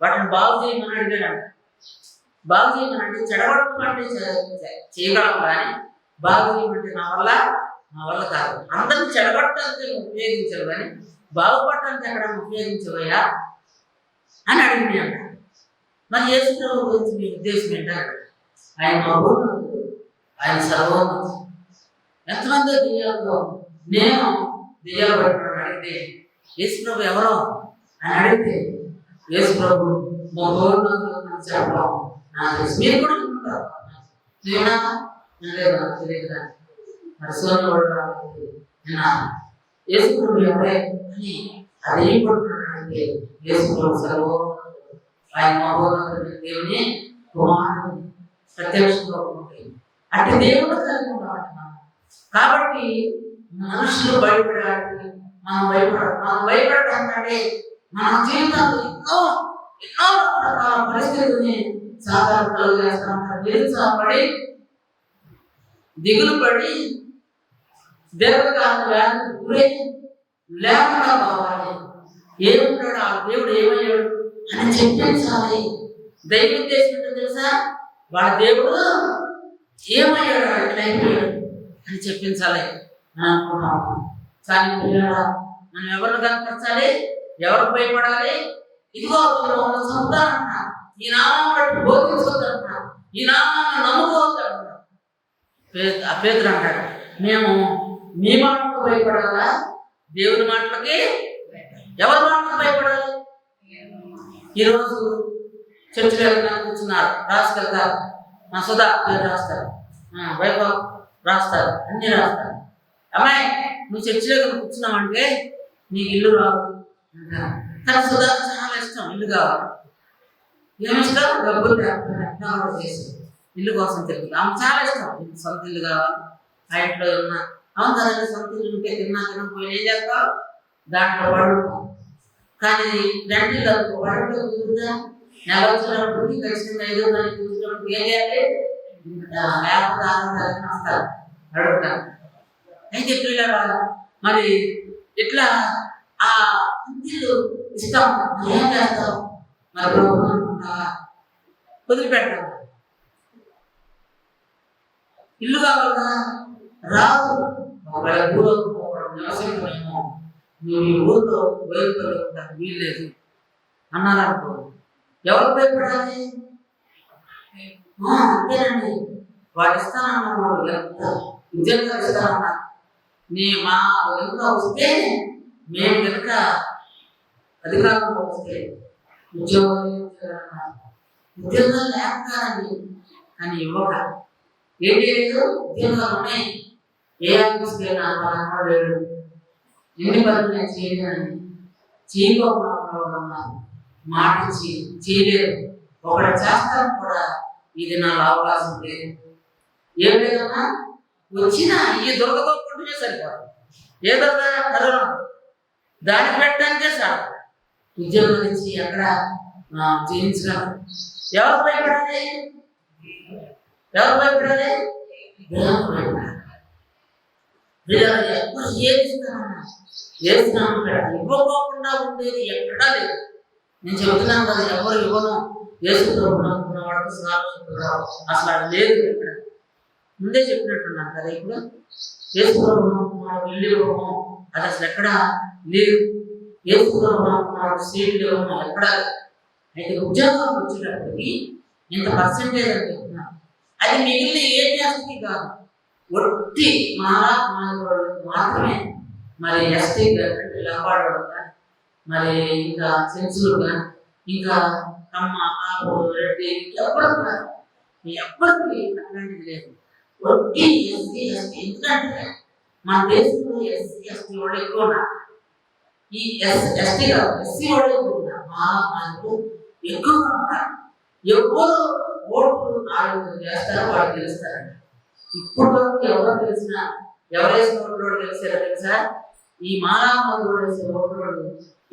S2: వాటిని బాగు చేయమని అడిగాడంట. బాగు చేయమనంటే చెడగొట్టమంటే చేయగలం కానీ బాగు చేయమంటే నా వల్ల కాదు. అందరినీ చెడగొట్టడానికి ఉపయోగించరు కానీ బాగుపడటానికి ఎక్కడ ఉపయోగించవయ్యా అని అడిగింది అంట. మరి యేసు ప్రభు గురించి మీ ఉద్దేశం ఏంటంటే ఆయన మహోన్నతుడు, ఆయన సర్వోన్నతుడు. ఎంతమంది దెయ్యాలతో నేను దెయ్యాలు పట్టుకున్నాను అడిగితే యేసు ప్రభు ఎవరో అని అడిగితే యేసు ప్రభు మహోన్నతుడు అని చెప్పడం నాకు తెలుసు. మీరు కూడా అనుకుంటారు లేదు నాకు తెలియదు కానీ మరి సోని నిన్న యేసు ప్రభు ఎవరే అని అదేం పడుతున్నాడు అంటే యేసు ప్రభు సర్వోన్నతుడు, ఆయన మహోన్నతుడు, దేవుని కుమారుడు ప్రత్యక్షంగా ఉంటాయి. అంటే దేవుడు కలిగి ఉండాలి. కాబట్టి మనుషులు భయపడాలి, మనం భయపడాలంటే మన జీవితంలో ఎన్నో రకాల పరిస్థితుల్ని సాధారణ కలుగజేస్తాం. నిరుత్సాహపడి దిగులు పడి దీర్ఘకాల వ్యాధికి గురై లేకుండా కావాలి. ఏముంటాడు ఆ దేవుడు ఏమయ్యాడు అని చెప్పించాలి. దైవ ఉద్దేశం ఏంటో తెలుసా? వాళ్ళ దేవుడు ఏమయ్యాడు ఎట్లయిపోయాడు అని చెప్పించాలి అని అనుకున్నాం. కానీ పిల్లల మనం ఎవరిని కనపరచాలి, ఎవరికి భయపడాలి? ఇదిగో చదువుతానంట, ఈ నామం బట్టి బోధించవద్దంట, ఈ నామాన్ని నమ్ముకోవద్దంట. పేతురు అంటాడు, మేము మీ మాటలకు భయపడాలా, దేవుని మాటలకి? ఎవరి మాటలకు భయపడాలి? ఈరోజు చర్చిలో కూర్చున్నారు, రాసుకెళ్తారు, మా సుధా పేరు రాస్తారు, వైభవ్ రాస్తారు, అన్ని రాస్తారు. అమ్మాయి నువ్వు చర్చిలో కూర్చున్నావంటే నీకు ఇల్లు రావు అంటారు. కానీ సుధా చాలా ఇష్టం ఇల్లు కావాలి. ఏమిష్టం? డబ్బులు చేసి ఇల్లు కోసం తిరుగుతుంది. ఆమె చాలా ఇష్టం సొంత ఇల్లు కావాలి. ఆ ఇంట్లో ఉన్న అవును కదా, సొంత ఇల్లు ఉంటే తినకపోయినా ఏం చేస్తావు? దాంట్లో పడుకో. కానీ రెండిల్లు పడుకో కుదురుతా. నెల వచ్చినప్పటికీ ఖచ్చితంగా 5వ తారీఖు కూర్చున్నప్పుడు ఏం చేయాలి? లేకపోతే 6వ తారీఖున వస్తారు అడుగుతాను. అయితే పిల్లల మరి ఇట్లా ఆ ఇంటిలు ఇష్టం ఏం చేస్తాం మరి ప్రభు అనుకుంటావా వదిలిపెడతాం. ఇల్లు కావాలా రాదు ఒకవేళ ఊళ్ళో నివసించలేమో నువ్వు ఈ ఊళ్ళో బయలుదేరుకుంటాను వీల్లేదు అన్నారనుకో ఎవరు భయపడాలి? అంతేనండి వాడు ఇస్తానన్నాడు ఎంత ఉద్యోగాలు ఇస్తానన్నారు మా వెనుక వస్తే మేము కనుక అధికారంలో వస్తే ఉద్యోగాలు లేకపోతారండి కానీ ఇవ్వక ఏం చేయలేదు. ఉద్యోగాలు ఉన్నాయి ఏ ఆఫీస్కి వెళ్ళినా వాళ్ళ లేడు ఎన్ని పనులు నేను చేయలేదని చేయకపోవడం మాట చేయలేదు. ఒకటి చేస్తాను కూడా ఇది నాకు అవకాశం లేదు. ఏం లేదన్నా వచ్చినా ఈ దొరకకపోవడమే సరిపోదు. ఏ దొరక కరోనా దానికి పెట్టడానికే సార్ ఉద్యోగం ఇచ్చి ఎక్కడ చేయించగలరు. ఎవరు భయపడాలి? ఎవరు భయపడాలి? ఎవరు ఏస్తున్నాను ఇవ్వకోకుండా ఉండేది ఎక్కడా లేదు. నేను చెబుతున్నాను కదా ఎవరు ఇవ్వను వేసుకున్న వాడికి అసలు అది లేదు. ఇక్కడ ముందే చెప్పినట్టున్నాను కదా ఇప్పుడు వేసుకున్నాడు ఇల్లు ఇవ్వము అది అసలు ఎక్కడ లేదు. వేసుకున్నాడు సీట్లు ఇవ్వము ఎక్కడ. అయితే ఉద్యోగాలకు వచ్చేటప్పటికి ఇంత పర్సెంటేజ్ అని చెప్తున్నాను. అది మిగిలిన ఏ జాస్తి కాదు ఒట్టి మాదిగోళ్ళకి మాత్రమే. మరి ఎస్టీ అంటే లవాడోళ్ళు కానీ మరి ఇంకా సెన్సులు కానీ ఇంకా కమ్మ ఆకు రెడ్డి ఎవ్వరికి అట్లాంటిది లేదు. ఒట్టి ఎస్సీ ఎస్టీ. ఎందుకంటే మన దేశంలో ఎస్సీ ఎస్టీ వాళ్ళు ఎక్కువ ఉన్నారు. ఈ ఎస్టీ కాదు ఎస్సీ వాళ్ళు ఎక్కువ ఉన్నారు. మాకు ఎక్కువగా ఉన్నారు. ఎవరు ఓట్లు నాలుగు చేస్తారో వాళ్ళు గెలుస్తారండి. ఇప్పుడు వరకు ఎవరు తెలిసినా ఎవరేసిన ఓట్లు గెలిచారో తెలుసా? ఈ మాలామాలు వేసే ఓట్లు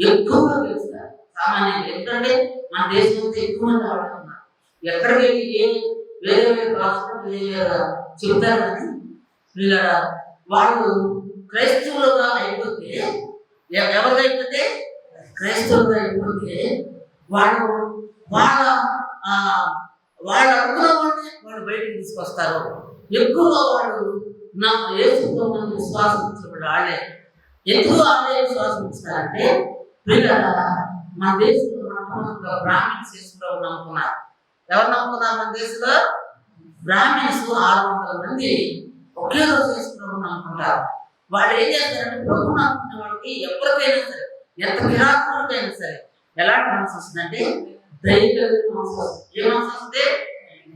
S2: ఎక్కువగా గెలుస్తారు సామాన్యంగా. ఎందుకంటే మన దేశంలో ఎక్కువ మంది ఆడుతున్నారు. ఎక్కడికి వెళ్ళి వేరే వేరే రాష్ట్రం చెబుతారు కానీ వీళ్ళ వాళ్ళు క్రైస్తవులుగా అయిపోతే ఎవరుగా అయిపోతే క్రైస్తవులుగా అయిపోతే వాళ్ళు వాళ్ళు అనుకున్న వాళ్ళని వాళ్ళు బయటకు తీసుకొస్తారు. ఎక్కువగా వాళ్ళు నా యేసుతో విశ్వాసం ఇచ్చినప్పుడు వాళ్ళే ఎందుకు వాళ్ళే విశ్వాసం ఇస్తారంటే వీళ్ళ మన దేశంలో బ్రాహ్మిన్స్ యేసుప్రభు నమ్ముకున్నారు. ఎవరు నమ్ముకున్నారు? మన దేశంలో బ్రాహ్మిన్స్ 600 మంది ఒకే రోజు యేసుప్రభు నమ్ముకుంటారు. వాళ్ళు ఏం చేస్తారంటే ప్రభు నమ్ముకున్న వాళ్ళకి ఎవరికైనా సరే ఎంత విరాకులకైనా సరే ఎలాంటి మనసు వస్తుందంటే దయ కలిగిన మనసు వస్తుంది. ఏ మనసు వస్తే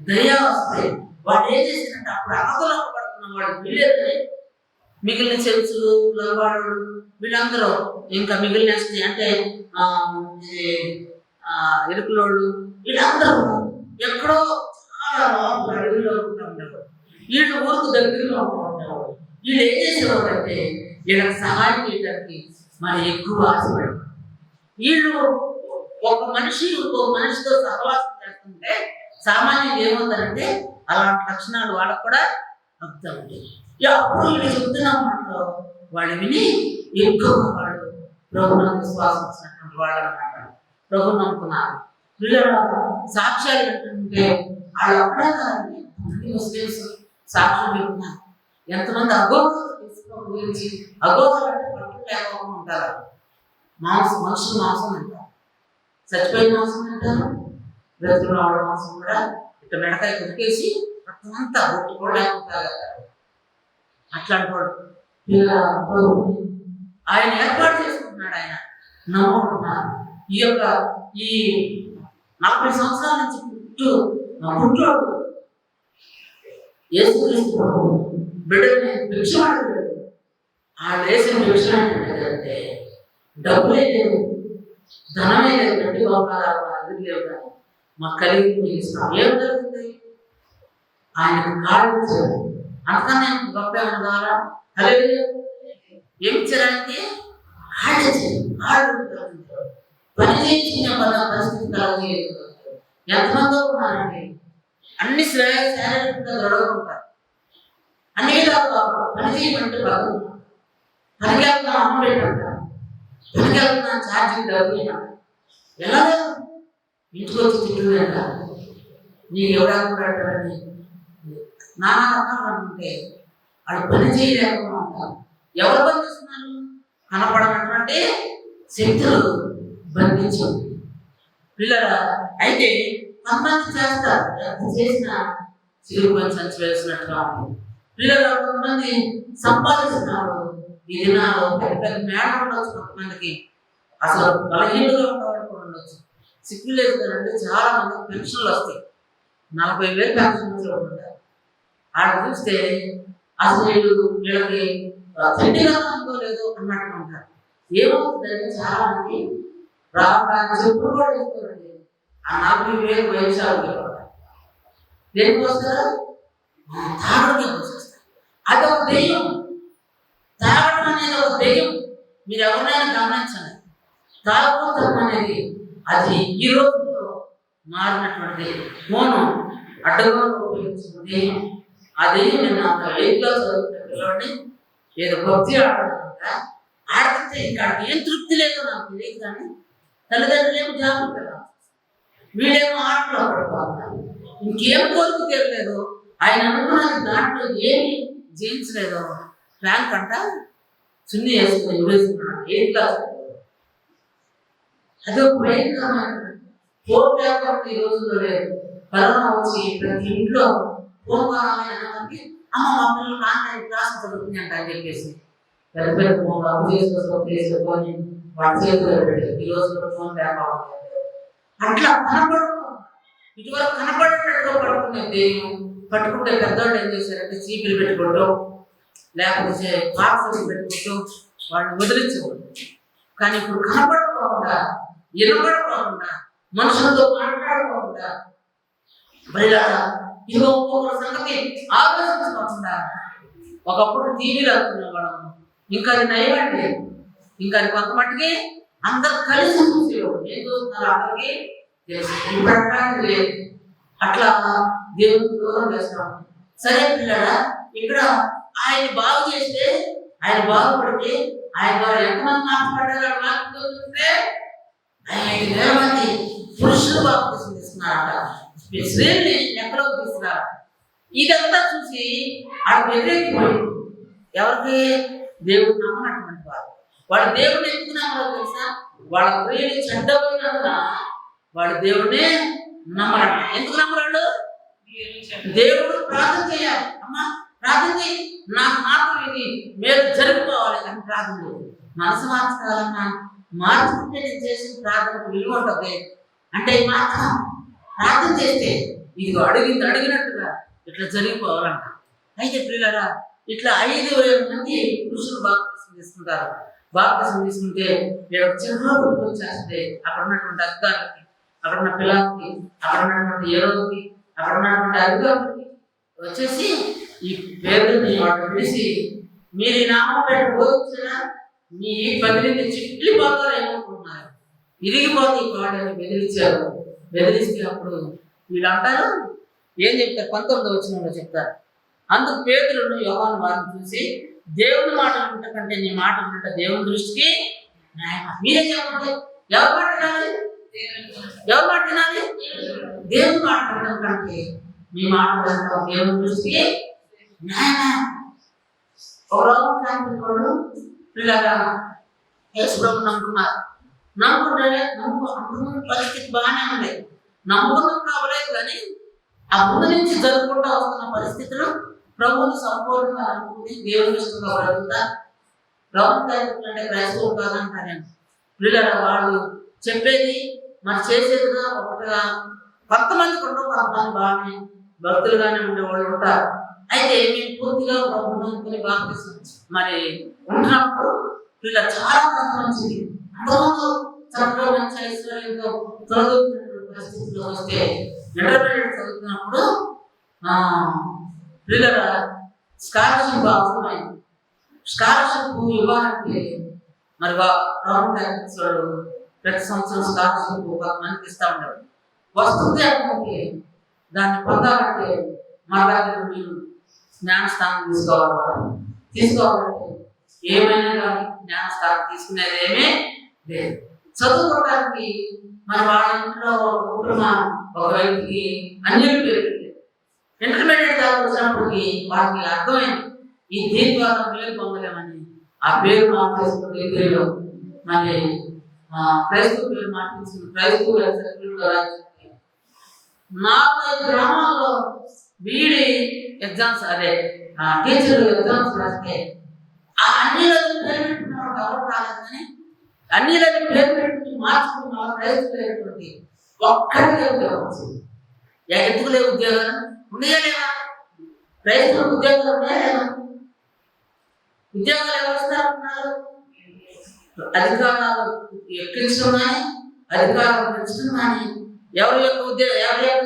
S2: దయ వస్తాయి. వాడు ఏం చేసినట్టు అప్పుడు అనాథలో పడుతున్న వాడు వీళ్ళని మిగిలిన చెంచులు లవాడు వీళ్ళందరూ ఇంకా మిగిలిన అంటే ఇరుకులోళ్ళు వీళ్ళందరూ ఎక్కడో చాలా అడవిలో ఉండేవాడు. వీళ్ళు ఊరికి దగ్గరలో ఉండేవాడు. వీళ్ళు ఏం చేసేవాడు అంటే వీళ్ళకి సహాయం చేయడానికి మరి ఎక్కువ ఆశపడేవాడు. వీళ్ళు ఒక మనిషి ఇంకొక మనిషితో సహవాసం చేస్తుంటే సామాన్యంగా ఏమవుతారంటే అలాంటి లక్షణాలు వాళ్ళకు కూడా వస్తూ ఉంటాయి. అప్పుడు వీళ్ళు చెప్తున్న మాటలో వాళ్ళు విని ఎక్కువగా వాళ్ళు ప్రభుత్వం విశ్వాసం ఇచ్చినటువంటి వాళ్ళు అన్నమాట. ప్రభుత్వం నమ్ముకున్నారు. వీళ్ళ సాక్ష్యాలు ఏంటంటే వాళ్ళు అప్పుడే కాదండి ముస్లిమ్స్ సాక్ష్యం చెప్తున్నారు. ఎంతమంది అగోదాలు తీసుకోవడం గురించి అగోదాలు అంటే పట్టు లేకుండా ఉంటారు. మనుషులు మాంసం అంటారు. చచ్చిపోయిన మాంసం అంటారు. బ్రతుకులు ఆవిడ మాంసం కూడా ఇట్లా మెడకాయ కొరికేసి రక్తమంతా బొట్టు కూడా లేకుండా అట్లాంటి వాడు ఆయన ఏర్పాటు చేసుకుంటున్నాడు. ఆయన నమ్ముకుంటున్నారు. ఈ 40 సంవత్సరాల నుంచి పుట్టాడు యేసుక్రీస్తు బిడ్డని భిక్షమాడు. ఆ దేశం భిక్ష అంటే డబ్బులే లేదు, ధనమే లేదు, గట్టి గోపాలు అది లేవు. కానీ మాకు కలిగి ఇస్తాం. ఏం జరుగుతుంది? ఆయనకు కాళ్ళు ఇచ్చారు. అంతకన్నా గొప్ప ఏమన్నా ద్వారా ఏమి ఇచ్చారంటే పని చేయించిన పరిస్థితి కలగలేదు. ఎంతమందో ఉన్నారండి అన్ని శారీరకంగా దృఢంగా ఉంటారు. అన్ని విధాలుగా పని చేయమంటే బాగా పనికి వెళ్తున్నాం అమ్మ పెట్టంటారు, పనికి వెళ్తున్నాం ఛార్జింగ్ డబ్బు ఎలా ఇంటికి వచ్చి తిట్టుదంట నీకు ఎవడాలని నానా రకాలు అనుకుంటే వాళ్ళు పని చేయలేకుండా ఉంటారు. ఎవరు బంధిస్తున్నారు? కనపడనటువంటి శక్తులు బంధించారు పిల్లరా. అయితే కొంతమంది చేస్తారు, ఎంత చేసినా చిరుగు పని సంచి వేసినట్టుగా ఉంటుంది. పిల్లలు కొంతమంది సంపాదిస్తున్నారు. ఈ దినాల్లో పెద్ద పెద్ద మేడం ఉండొచ్చు, కొంతమందికి అసలు బలహీనంగా ఉండేవాళ్ళు కూడా ఉండొచ్చు. సిక్కు లేదు కదంటే చాలా మంది పెన్షన్లు వస్తాయి, 40,000 పెన్షన్లు ఉంటారు. ఆడ చూస్తే అసలు వీళ్ళకి తిండిగా ఉందో లేదో అన్నట్టు ఉంటారు. ఏమవుతుందంటే చాలా మంది రావడానికి చెప్పుడు కూడా వేసుకోరండి. ఆ 40,000 వైశాలు దేనికి వస్తారు? తాగడానికి వచ్చేస్తారు. అది ఒక దెయ్యం. తాగడం అనేది ఒక దెయ్యం. మీరు ఎవరినైనా గమనించండి, తాగడం అనేది అది ఈ రోజుల్లో మారినటువంటి ఫోను అడ్డగా ఉపయోగించిన దెయ్యం. ఆ దెయ్యం నిన్న 8th క్లాస్ చదువుతున్న పిల్లవాడిని ఏదో భక్తి ఆడితే ఇంకా ఏం తృప్తి లేదో నాకు తెలియదు, కానీ తల్లిదండ్రులు ఏమో జాబు కదా, వీళ్ళేమో ఆటలో పడుకోవాలి, ఇంకేం కోరిక తీరలేదు. ఆయన అనుకున్నది దాంట్లో ఏమి జయించలేదు. ప్యాంక్ అంట చున్నీ వేసుకుని వేసుకున్నాడు 8th క్లాస్. అదొక భయంకరమైన ఫోన్ లేకపోతే ఈ రోజుల్లో లేదు. కరోనా వచ్చి ప్రతి ఇంట్లో ఫోన్ కొనాలని అమ్మ మా పిల్లలు ఆన్లైన్ క్లాస్ చదువుతుంది అంట అని చెప్పేసి పెద్ద పెద్ద ఫోన్ అప్పు చేసుకొని వాటి చేతులు పెట్టారు. ఈ రోజుల్లో ఫోన్ లేకపోతే అట్లా ఇటువరకు కనపడేటట్టుగా పడుకునే దెయ్యం. పట్టుకుంటే పెద్దవాళ్ళు ఏం చేశారంటే చీపిలు పెట్టుకోవడం, లేకపోతే బాక్సులు పెట్టుకోవడం, వాళ్ళని వదిలించేవాళ్ళు. కానీ ఇప్పుడు కనపడకుండా, వినపడకుండా, మనుషులతో మాట్లాడుకోకుండా ఇదిగో ఒక్కొక్క సంగతి ఆలోచించుకోకుండా ఒకప్పుడు టీవీలు అనుకునేవాళ్ళం. ఇంకా అది నయమండి, ఇంకా అది కొంత మట్టుకి అందరు కలిసి చూసేవాడు. ఏం చూస్తున్నారు అందరికీ తెలుసు. లేదు. అట్లా దేవుడికి దూరం చేస్తాం. సరే పిల్లడా, ఇక్కడ ఆయన బాగు చేస్తే, ఆయన బాగుపడితే ఆయన ద్వారా ఎంతమంది మార్చబడ్డారు చూస్తే 5,000 మంది పురుషులు బాప్తిసం తీసుకున్నారట. స్త్రీల్ని ఎక్కడో తీసుకున్నారు. ఇదంతా చూసి ఆడ వ్యతిరేకిపోయింది. ఎవరికి? దేవుడు నమ్మనటువంటి వారు. వాళ్ళు దేవుడిని ఎందుకు నమ్మరో తెలుసా? వాళ్ళ ప్రియులు చెడ్డపోయినందున వాళ్ళు దేవుడిని నమ్మరంట. ఎందుకు నమ్మరాడు? దేవుడు ప్రార్థన చేయాలి. అమ్మా ప్రార్థన చేయి, నాకు మాత్రం ఇది మేలు జరిగిపోవాలి అని ప్రార్థన చేయాలి. మనసు మార్చుకోవాలన్నా మార్చుకుంటే నేను చేసిన ప్రార్థనకు విలువ ఉంటుంది. అంటే ఈ మాత్రం ప్రార్థన చేస్తే ఇది అడిగినట్టుగా ఇట్లా జరిగిపోవాలంట. అయితే పిల్లరా, ఇట్లా 5,000 మంది పురుషులు బాప్తిసం తీసుకుంటారు. బాప్తిసం తీసుకుంటే చిన్న గుర్తు వచ్చేస్తే అక్కడ ఉన్నటువంటి అధికారులకి, అక్కడ ఉన్న పిల్లలకి, అక్కడ ఉన్నటువంటి ఏరోకి, అక్కడ ఉన్నటువంటి అధికారులకి వచ్చేసి ఈ పేరుని వాళ్ళు పిలిచి, మీరు ఈ నామం పెట్టి బోధించినా మీ 10 మంది చిట్లిపోతారు ఏమనుకుంటున్నారు, ఇరిగిపోతే ఈ పాటని బెదిరించారు. బెదిరిస్తే అప్పుడు వీళ్ళు అంటారు, ఏం చెప్తారు? 19వ వచనంలో చెప్తారు, అందుకు పేతురును యోహాను వారిని చూసి, దేవుని మాటలు వింటకంటే నీ మాటలు వింట దేవుని దృష్టికి న్యాయమా? మీరే చెప్పండి, ఎవరి మాట వినాలి? ఎవరి మాట వినాలి? దేవుని మాట వినడం కంటే మీ మాట వినడం దేవుని దృష్టికి న్యాయమా? ఒక రోగం కానివాడు పిల్లగా యేసుప్రభు నమ్ముకున్నారు. నమ్ముకుంటే అంతకుముందు పరిస్థితి బాగానే ఉంది, నమ్ముకున్నాం కావలేదు. కానీ ఆ ముందు నుంచి జరుపుకుంటూ వస్తున్న పరిస్థితులు ప్రభువుని సంపూర్ణంగా నమ్ముకుని దేవుని ఇష్టంగా బ్రతుకుతా రోమన్ క్రైస్తవులు అంటే క్రైస్తవులు కాదంటారండి. పిల్లల వాళ్ళు చెప్పేది మరి చేసేదిగా ఒకటిగా కొంతమంది కొంతమంది బాగానే భక్తులుగానే ఉండేవాళ్ళు ఉంటారు. అయితే మేము పూర్తిగా ప్రభుత్వం బాప్తిసం మరి ఉంటున్నప్పుడు పిల్లలు చాలా మంచిది, అంతకుముందు చక్కగా మంచి ఐశ్వర్యంతో చదువుతున్నటువంటి పరిస్థితిలో వస్తే ఇంటర్మీడియట్ చదువుతున్నప్పుడు పిల్లల స్కాలర్షిప్ అవసరమైంది. స్కాలర్షిప్ ఇవ్వాలంటే మరి గవర్నమెంట్ ప్రతి సంవత్సరం స్కాలర్షిప్ 10 మందికి ఇస్తూ ఉండేవాడు. వస్తుంది అనుకుంటే దాన్ని పొందాలంటే మళ్ళా మీరు జ్ఞానస్థానం తీసుకోవాలంటే ఏమైనా కానీ జ్ఞానస్థానం తీసుకునేది ఏమీ లేదు. చదువుకోవడానికి మరి వాళ్ళ ఇంట్లో ఒక వ్యక్తికి అన్ని పేరు ఇంటర్మీడియట్ దాకా వచ్చినప్పటికి వాళ్ళకి అర్థమైంది ఈ దీని ద్వారా పేరు పొందలేమని ఆ పేరు మార్చేసుకుని మరి క్రైస్తవ పేరు మార్పించింది. క్రైస్తవ సర్టిఫికెట్ 4-5 గ్రామాల్లో బీఈడి ఎగ్జామ్స్ టీచర్ ఎగ్జామ్స్ రాస్తే ఆ అన్ని రోజులు పేరు పెట్టుకున్న ఎవరు రాలేదు కానీ అన్ని రోజులు పేరు పెట్టుకుని మార్చుకున్న క్రైస్తవులైనటువంటి ఒక్కడికే ఉద్యోగం వచ్చింది. ఎందుకు లేవు ఉద్యోగాలు? ఉన్నాయా లేవా? క్రైస్తవులకు ఉద్యోగాలు ఉన్నాయా లేవా? ఉద్యోగాలు ఎవరు ఇస్తారనుకున్నారు? అధికారాలు ఎక్కించడం కానీ అధికారాలు పెంచడం కానీ ఎవరి యొక్క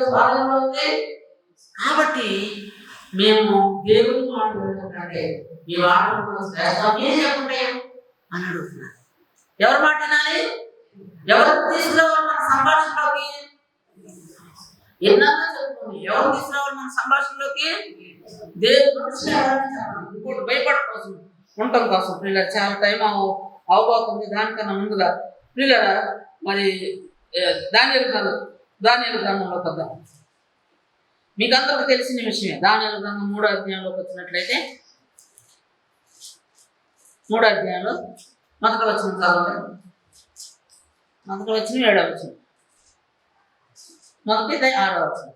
S2: స్వాధీనంలో ఉంది. కాబట్టి మేము దేవుని మాట్లాడుతుంటే ఈ వాటలు శ్రేష్టమే చెప్పండి అని అడుగుతున్నారు. ఎవరి మాట వినాలి? ఎవరు తీసుకురావాలి మన సంభాషణలోకి? ఎన్నన్నా చెప్పుకోండి, ఎవరు తీసుకురావాలి మన సంభాషణలోకి? దేవుడు మనుషులు ఎవరైనా చెప్పండి. ఇంకోటి భయపడకోసం ఉండటం కోసం పిల్లలు చాలా టైం అవబోతుంది. దానికన్నా ముందుగా పిల్లల మరి దానియేలు గ్రంథంలోకి వద్దాం. మీకు అందరికీ తెలిసిన విషయమే. దానియేలు గ్రంథం 3వ అధ్యాయంలోకి వచ్చినట్లయితే 3వ అధ్యాయంలో మొదటి వచనం చదవండి. మొదటి వచనం 7వ వచనం, మొదటిది 6వ వచనం.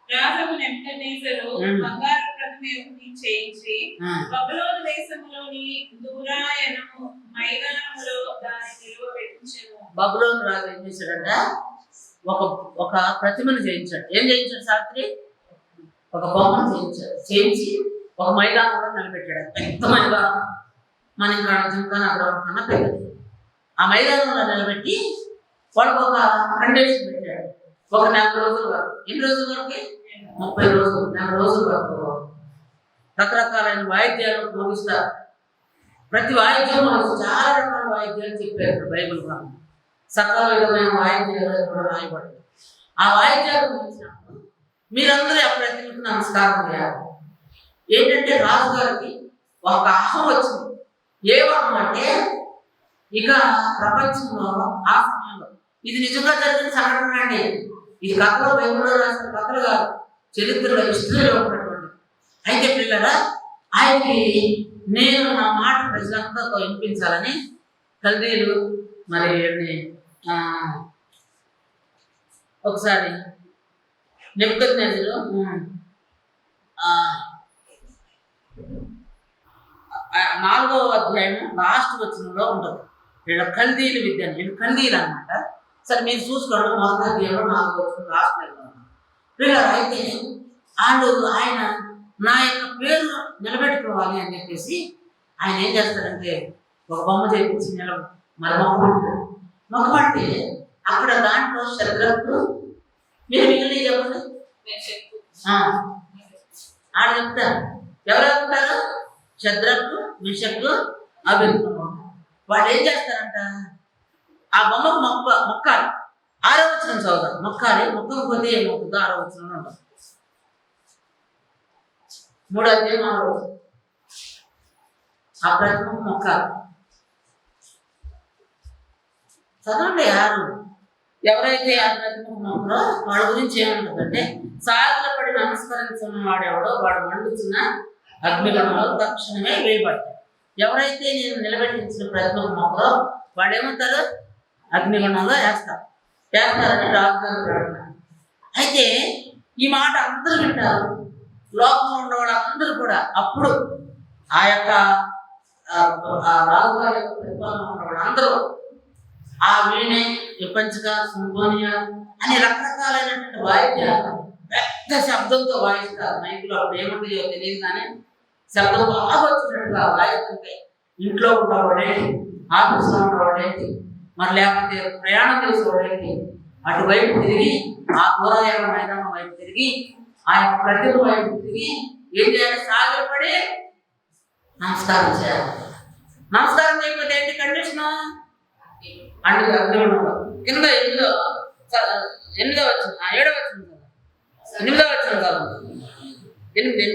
S4: రాజు నెబుకద్నెజరు బంగారు ప్రతిమ ఒకటి చేయించి బబులోను దేశంలోని దూరాయనము మైదానములో దాన్ని నిలువబెట్టించెను.
S2: బబులోను రాజు ఏం చేశాడంట? ఒక ప్రతిమను చేయించాడు. ఏం చేయించాడు? సావిత్రి ఒక బొమ్మను చేయించి ఒక మైదానంలో నిలబెట్టాడు. పెద్ద మైదానం, మన ఇంకా జింకనగరం కన్నా పెద్దది. ఆ మైదానంలో నిలబెట్టి వాళ్ళకు ఒక కండిషన్ పెట్టాడు. ఒక 40 రోజుల వరకు. ఎన్ని రోజుల వరకు? 30 రోజులు. 40 రోజుల వరకు రకరకాలైన వాయిద్యాలు మోగిస్తారు. ప్రతి వాయిద్యం చాలా రకాల వాయిద్యాలు చెప్పారు బైబిల్ గ్రంథం. సకల విధమైన వాయిద్యాలు కూడా రాయబడ్డాయి. ఆ వాయిద్యాలు గురించినప్పుడు మీరందరూ ఎప్పుడైతే నమస్కారం చేయాలి. ఏంటంటే రాజుగారికి ఒక అహం వచ్చింది. ఏ అహం అంటే ఇక ప్రపంచంలో ఆ సమయంలో ఇది నిజంగా జరిగిన సంఘటన అండి. ఇది కథలో బైబిల్లో రాసిన కథలు కాదు, చరిత్రలో హిస్టరీలో ఉన్నటువంటి. అయితే పిల్లరా, ఆయనకి నేను నా మాట ప్రజలందరితో వినిపించాలని కల్దీలు మరి ఒకసారి నెబుకద్నెజరు 4వ అధ్యాయం లాస్ట్ వచనంలో ఉంటుంది. వీళ్ళ కల్దీలు విద్య, వీళ్ళు కల్దీలు అనమాట. సరే మీరు చూసుకోండి, మొదటి అధ్యాయంలో 4వ వచనం లాస్ట్ వీళ్ళు. అయితే ఆయన నా యొక్క పేరు నిలబెట్టుకోవాలి అని చెప్పేసి ఆయన ఏం చేస్తారంటే ఒక బొమ్మ చేయించి మరి మొక్కమంటే అక్కడ దాంట్లో శద్రకు మీరు మిగిలిన చెప్పండి ఆడ చెప్తారు. ఎవరు అనుకుంటారు? శద్రకు, మెషకు, అబేద్నెగో. వాళ్ళు ఏం చేస్తారంట? ఆ బొమ్మకు మొక్కాలి. 6వ వచనం చదువుతారు. మొక్కాలి. మొక్కకపోతే ఏం మొక్కుతుందో 6వ వచనంలో ఉంటుంది. 3వ అధ్యాయం 6వ వచనం. ఆ ప్రతిమకు మొక్కాలి. చదవండి. ఎవరైతే ఆ ప్రతిమకు మొక్కలో వాళ్ళ గురించి ఏముంటుందంటే, సాగిలపడి నమస్కరించిన వాడెవడో వాడు మండుతున్న అగ్నిగుణంలో తక్షణమే వేయబడతాడు. ఎవరైతే నేను నిలబెట్టించిన ప్రతిమకు మొక్కలో వాడేమంటారు? అగ్నిగుణంలో వేస్తారని రాజుగారు ప్రార్థన. అయితే ఈ మాట అందరూ వింటారు. లోకంలో ఉన్న వాళ్ళందరూ కూడా అప్పుడు ఆ యొక్క రాజుగారి యొక్క పరిపాలన ఉన్న వాళ్ళందరూ ఆ వీణే, విపంచిక, సింఫోనియా అని రకరకాలైనటువంటి వాయిద్యాలు పెద్ద శబ్దంతో వాయిస్తారు. మైకులో అప్పుడు ఏముంటాయో తెలియదు కానీ శబ్దం బాగా వచ్చినట్టుగా వాయిస్తుంటే ఇంట్లో ఉన్నవాడేంటి, ఆఫీస్లో ఉన్నవాడేంటి, మరి లేకపోతే ప్రయాణం చేసేవాడేంటి, అటువైపు తిరిగి ఆ దూరాయన మైదానం వైపు తిరిగి ఆ యొక్క ప్రతిభ వైపు తిరిగి ఏం చేయాలి? సాగిలపడి నమస్కారం చేయాలి. నమస్కారం చేయకపోతే ఏంటి కండిషను? అంటే అగ్నిగుణంలో కింద ఇల్లు 8వ వచనం 7వ వచనం కదా 8వ వచనం కదా 8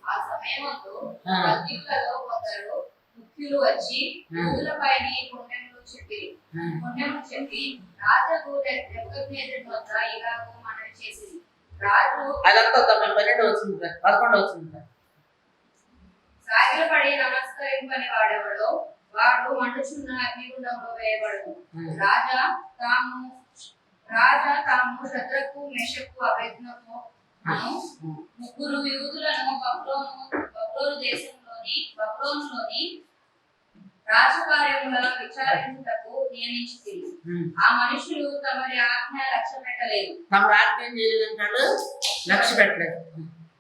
S3: ఆ సమయమందు
S2: ఆ.
S3: ప్రతికులలో కొందరు ముఖ్యులు వచ్చి యూదులపైని కొండెము చెప్పి రాజు నెబుకద్నెజరు వద్ద ఇలాగూ మనవి చేసింది. రాజు
S2: అదంతా 12వ వచనం 11వ వచనం
S3: సాగిలపడి నమస్కరింపని వాడెవడో వాడు మండుచున్న అగ్నిగుండంలో వేయబడను. రాజా తాము శద్రకు మెషకు అబేద్నెగో అను ముగ్గురు యూదులను బబులోనులోని రాజకార్యముల విచారించుటకు నియమించితిరి. ఆ మనుషులు తమరి ఆజ్ఞ లక్ష్య పెట్టలేదు,
S2: తమ ఆజ్ఞ చేయలేదంటాడు, లక్ష్య పెట్టలేదు.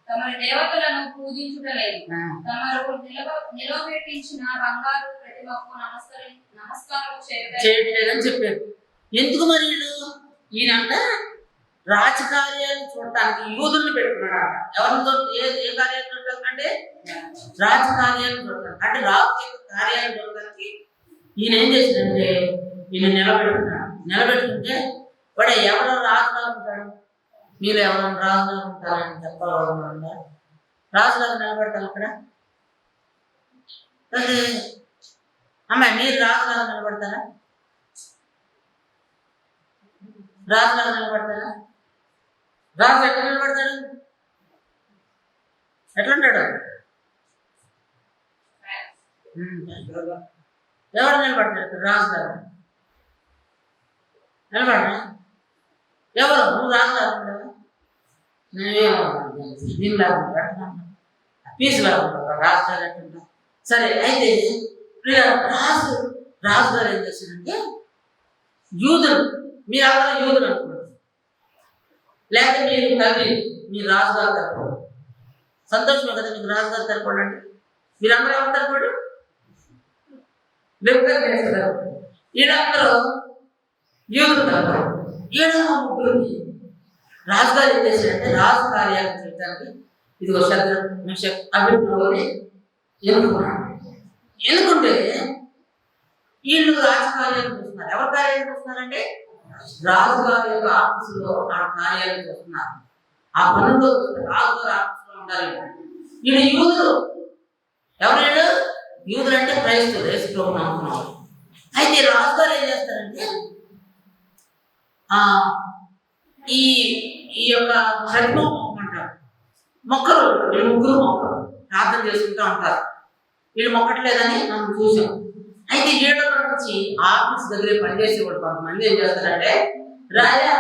S3: తమరి దేవతలను పూజించుటలేదు, తమరు నిలబెట్టించిన బంగారు ప్రతిమకు నమస్కారం
S2: చేయట్లేదని చెప్పారు. ఎందుకు మరి వీళ్ళు ఈయనంట రాజకార్యాలు చూడటానికి యూదుల్ని పెట్టుకున్నాడు. ఎవరితో ఏ కార్యాలు చూడటానికి? రాజకార్యాలు చూడటానికి. అంటే రాజు యొక్క కార్యాలు చూడటానికి ఈయన ఏం చేసిందంటే ఈయన నిలబెట్టుకుంటే వాడు ఎవరో రాజులా ఉంటాడు, మీరు ఎవరైనా రాజులా ఉంటారని చెప్పాలన్నా రాజులాగా నిలబడతారు అక్కడ. అమ్మాయి మీరు రాజులాగా నిలబడతారా? రాజులాగా నిలబడతారా? రాజు ఎట్లా నిలబడతాడు? ఎట్లుంటాడు? ఎవరు నిలబడతాడు? రాజులాగా నిలబడరా? ఎవరు? నువ్వు రాజులాగా ఉంటావా? దీనిలాగా ఉంటా, పీసులాగా ఉంటావు, రాజులాగా ఎట్లుంటావు? సరే, అయితే రాజుగారు ఏం చేశారంటే యూదులు, మీరు అందరూ యూదులు అనుకోండి, లేకపోతే మీరు తల్లి మీరు రాజుగారు తరపండి. సంతోషమే కదా మీకు రాజుగారు తరపండి అంటే. మీరందరూ ఎవరు తరపండి? వీళ్ళందరూ యూదులు తరపండి. ఈడవ ముగ్గురికి రాజుగారు ఏం చేశారంటే రాజు కార్యాలు చేయడానికి ఇదిగో శద్రకు మెషకు అబేద్నెగోని ఎన్నుకున్నాడు. ఎందుకుంటే వీళ్ళు రాజకార్యాలు చూస్తున్నారు. ఎవరి కార్యాలు చూస్తున్నారంటే రాజుగారి యొక్క ఆఫీసులో ఆ కార్యాలు చూస్తున్నారు. ఆ పనుల్లో రాజుగారి ఆఫీసులో ఉండాలి. వీళ్ళు యూదులు. ఎవరు? యూదులు అంటే క్రైస్తవులు, యేసు ప్రభువుని నమ్ముకున్నారు. అయితే రాజుగారు ఏం చేస్తారంటే ఈ యొక్క ప్రతిమ మొక్కమంటారు. మొక్కలు వీళ్ళు ముగ్గురు మొక్కలు ప్రార్థన చేసుకుంటూ ఉంటారు. వీళ్ళు మొక్కట్లేదని మనం చూసాం. అయితే 7వ నుంచి ఆఫీస్ దగ్గరే పనిచేసేవాడు కొంతమంది ఏం చేస్తారంటే, రాజా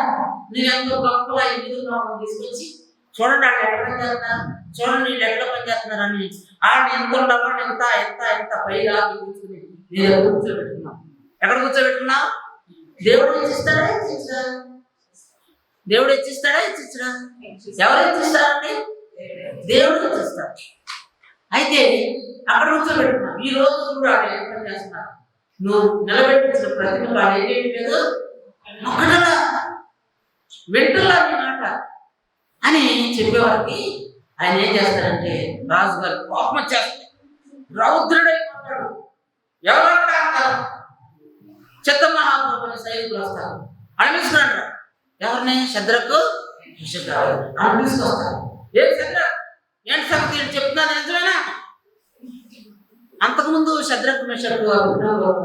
S2: నువ్వెంతో గొప్పగా ఈ విధంగా తీసుకొచ్చి చూడండి వాళ్ళు ఎట్లా పని చేస్తున్నారు, చూడండి వీళ్ళు ఎట్లా పని చేస్తున్నారని వాళ్ళని ఎంత ఉండవాళ్ళు ఎంత ఎంత ఎంత పైగా కూర్చుని నేను ఎక్కడ కూర్చోబెట్టుకున్నావు. ఎక్కడ కూర్చోబెట్టుకున్నావు? దేవుడు ఇచ్చిస్తాడా? ఇచ్చిస్తాడా? దేవుడు ఇచ్చిస్తాడా? ఇచ్చిస్తాడా? ఎవరు ఇచ్చిస్తారండి? దేవుడు ఇచ్చిస్తాడు. అయితే అక్కడ కూర్చోబెట్టుకున్నావు. ఈ రోజు కూడా ఏం పని చేస్తున్నారు? నువ్వు నిలబెట్టించిన ప్రతిమ కాదు ఏంటి లేదు, ఒకటలా వింటున్నా నీ మాట అని చెప్పేవారికి ఆయన ఏం చేస్తారంటే రాజుగారు కోపం వచ్చేస్తాడు, రౌద్రుడైపోతాడు. ఎవరక్కడ అంటారు? చిత్త మహాప్రభుని సైనికులు వస్తారు, అనిపిస్తున్నాడు. ఎవరిని? శద్రకు అనిపిసుకొస్తారు. ఏం శద్రకు ఏంటి సంగతి చెప్తున్నాను నిజమేనా? అంతకుముందు శద్రకు మెషకు అభిజ్ఞానం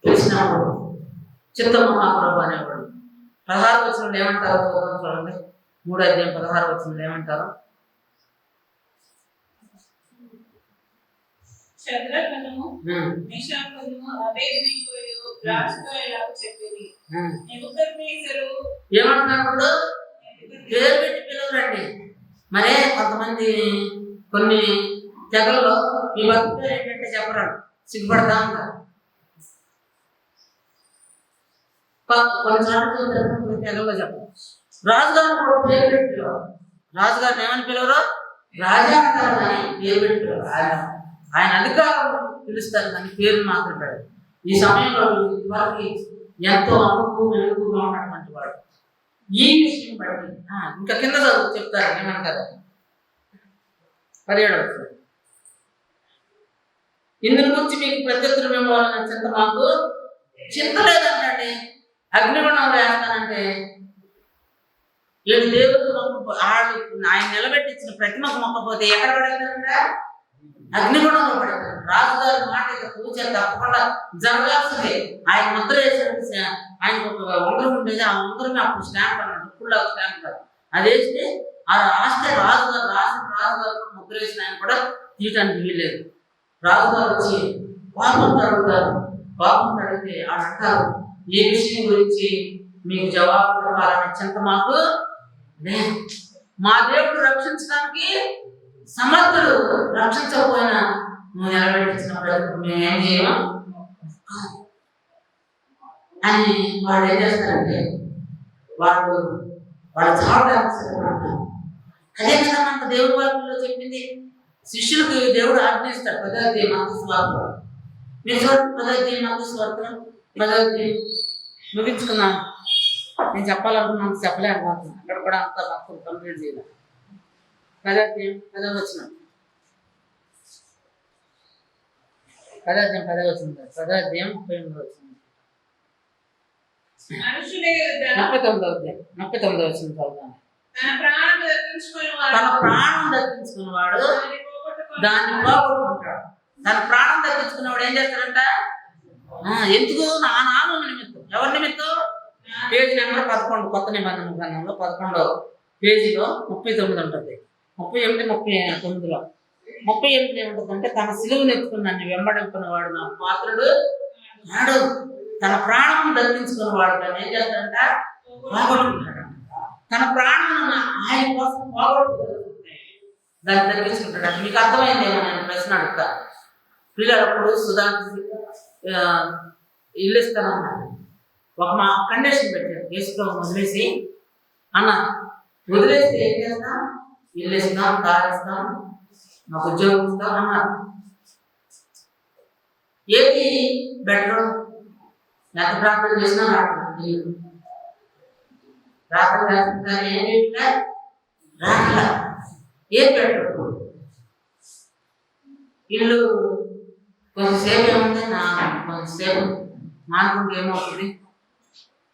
S2: తెలిసినప్పుడు చిత్త మహాప్రభు అనేవాడు 16వ వచనంలో ఏమంటారో చూడండి. 3వ అధ్యాయం 16వ వచనంలో ఏమంటారో.
S4: శద్రకును మెషకును అబేద్నెగోయు రాజుతో ఇలాగ చెప్పిరి. నెబుకద్నెజరు
S2: ఏమంటున్నాడు? పేరు పెట్టి పిలవరండి. మరే కొంతమంది కొన్ని తెగల్లో మీ భక్తి పేరు ఏంటంటే చెప్పరాడు, సిగ్గుపడతా ఉంటారు. కొన్నిసార్లు తెగల్లో చెప్పరు. రాజుగారిని కూడా పేరు పెట్టి పిలవరు. రాజుగారిని ఏమని పిలవరు? రాజా అంటారు కానీ పేరు పెట్టి పిలవరు. ఆయన అధికారం పిలుస్తారు కానీ పేరు మాత్రం పెడరు. ఈ సమయంలో వారికి ఎంతో అనుభవం వెలుగుగా ఉన్నటువంటి వాడు. ఈ విషయం బట్టి ఇంకా కింద చెప్తారు ఏమంటారు? 17వ వచనం. ఇందులో గురించి మీకు ప్రత్యుత్తరం ఇవ్వాలన్న చింత మాకు చింత లేదంటండి. అగ్నిగుణంలో వేస్తానంటే వీళ్ళు దేవుడు వాళ్ళు ఆయన నిలబెట్టించిన ప్రతిమకు మొక్కపోతే ఎక్కడ పడేస్తారంట? అగ్నిగుణంలో పడతారు. రాజుగారి మాట ఇక పూజ తప్పకుండా జరగాల్సిందే. ఆయన ముద్ర వేసిన ఆయనకు ఒక ఉంగరం ఉండేది, ఆ ఉంగరమే అప్పుడు స్టాంప్ అన్నాడు, ఇప్పుడు స్టాంప్ కాదు. అది వేస్తే ఆ రాస్తే రాజుగారు రాజుగారు ముద్ర వేసిన ఆయన కూడా తీయటానికి వీల్లేదు. రాజుగారు వచ్చి కోపంతో అడుగుతారు. కోపంతో అడిగితే ఆడు అంటారు, ఏ విషయం గురించి మీకు జవాబు చెప్పాలనే చింత మాకు లేదు. మా దేవుడు రక్షించడానికి సమర్థుడు, రక్షించకపోయినా నువ్వు నిలబెట్టించిన ప్రజలకు మేమేం చేయము అని వాళ్ళు ఏం చేస్తారంటే వాళ్ళు చావడానికి సిద్ధపడతారు. అదే కదా మనకు దేవుడి వాక్యంలో చెప్పింది. శిష్యులకు దేవుడు ఆజ్ఞయిస్తాడు. భగవద్గీత మతస్వార్థం మీరు చూడండి, భగవద్గీత మతస్వార్థం భగవద్గీత ముగించుకున్నాను. నేను చెప్పాలనుకున్నాను, చెప్పలేకపోతున్నాను. అక్కడ కూడా అంత మొత్తం కంప్లీట్ చేయాలి. భగవద్గీత 10వ వచనం, భగవద్గీత 10వ వచనం, భగవద్గీత 38వ వచనం,
S4: మనుషులే
S2: 39వ వచనం చదువుతాను.
S4: తన ప్రాణం
S2: దక్కించుకున్నవాడు దాన్ని పోగొట్టుకుంటాడు. తన ప్రాణం దక్కించుకున్నవాడు ఏం చేస్తాడంట? ఎందుకు? నా నామం నిమిత్తం. ఎవరి నిమిత్తం? పేజీ నెంబర్ 11, కొత్త నిబంధన గ్రంథంలో 11వ పేజీలో 39 ఉంటుంది. 38, 39లో 38 ఏముంటుందంటే, తన సిలువను ఎత్తుకుని నన్ను వెంబడింపుకున్నవాడు నా పాత్రుడు నాడు. తన ప్రాణం దక్కించుకున్నవాడు దాన్ని ఏం చేస్తాడంట? పోగొట్టుకుంటాడు. తన ప్రాణం ఆయన కోసం పోగొట్టుకుంటాడు, దాన్ని దక్కించుకుంటాడు. మీకు అర్థమైందేమో నేను ప్రశ్న అడుగుతా. పిల్లలప్పుడు సుధా ఇల్లు ఇస్తానన్నాడు. ఒక మా కండిషన్ పెట్టాడు, వేసుకోవడం వదిలేసి అన్న వదిలేసి ఏం చేస్తాం? ఇల్లు ఇస్తాం, కారు ఇస్తాం, మాకు ఉద్యోగం ఇస్తాం అన్నారు. ఏది బెటర్? ఎంత ప్రార్థన చేసినా రావట్లేదు. ప్రార్థన చేస్తున్నా ఏమి రాట్లా. ఏది బెటర్? ఇల్లు కొంచెంసేపు ఏముంది, నా కొంచెంసేపు మానుకుంటే ఏమవుతుంది?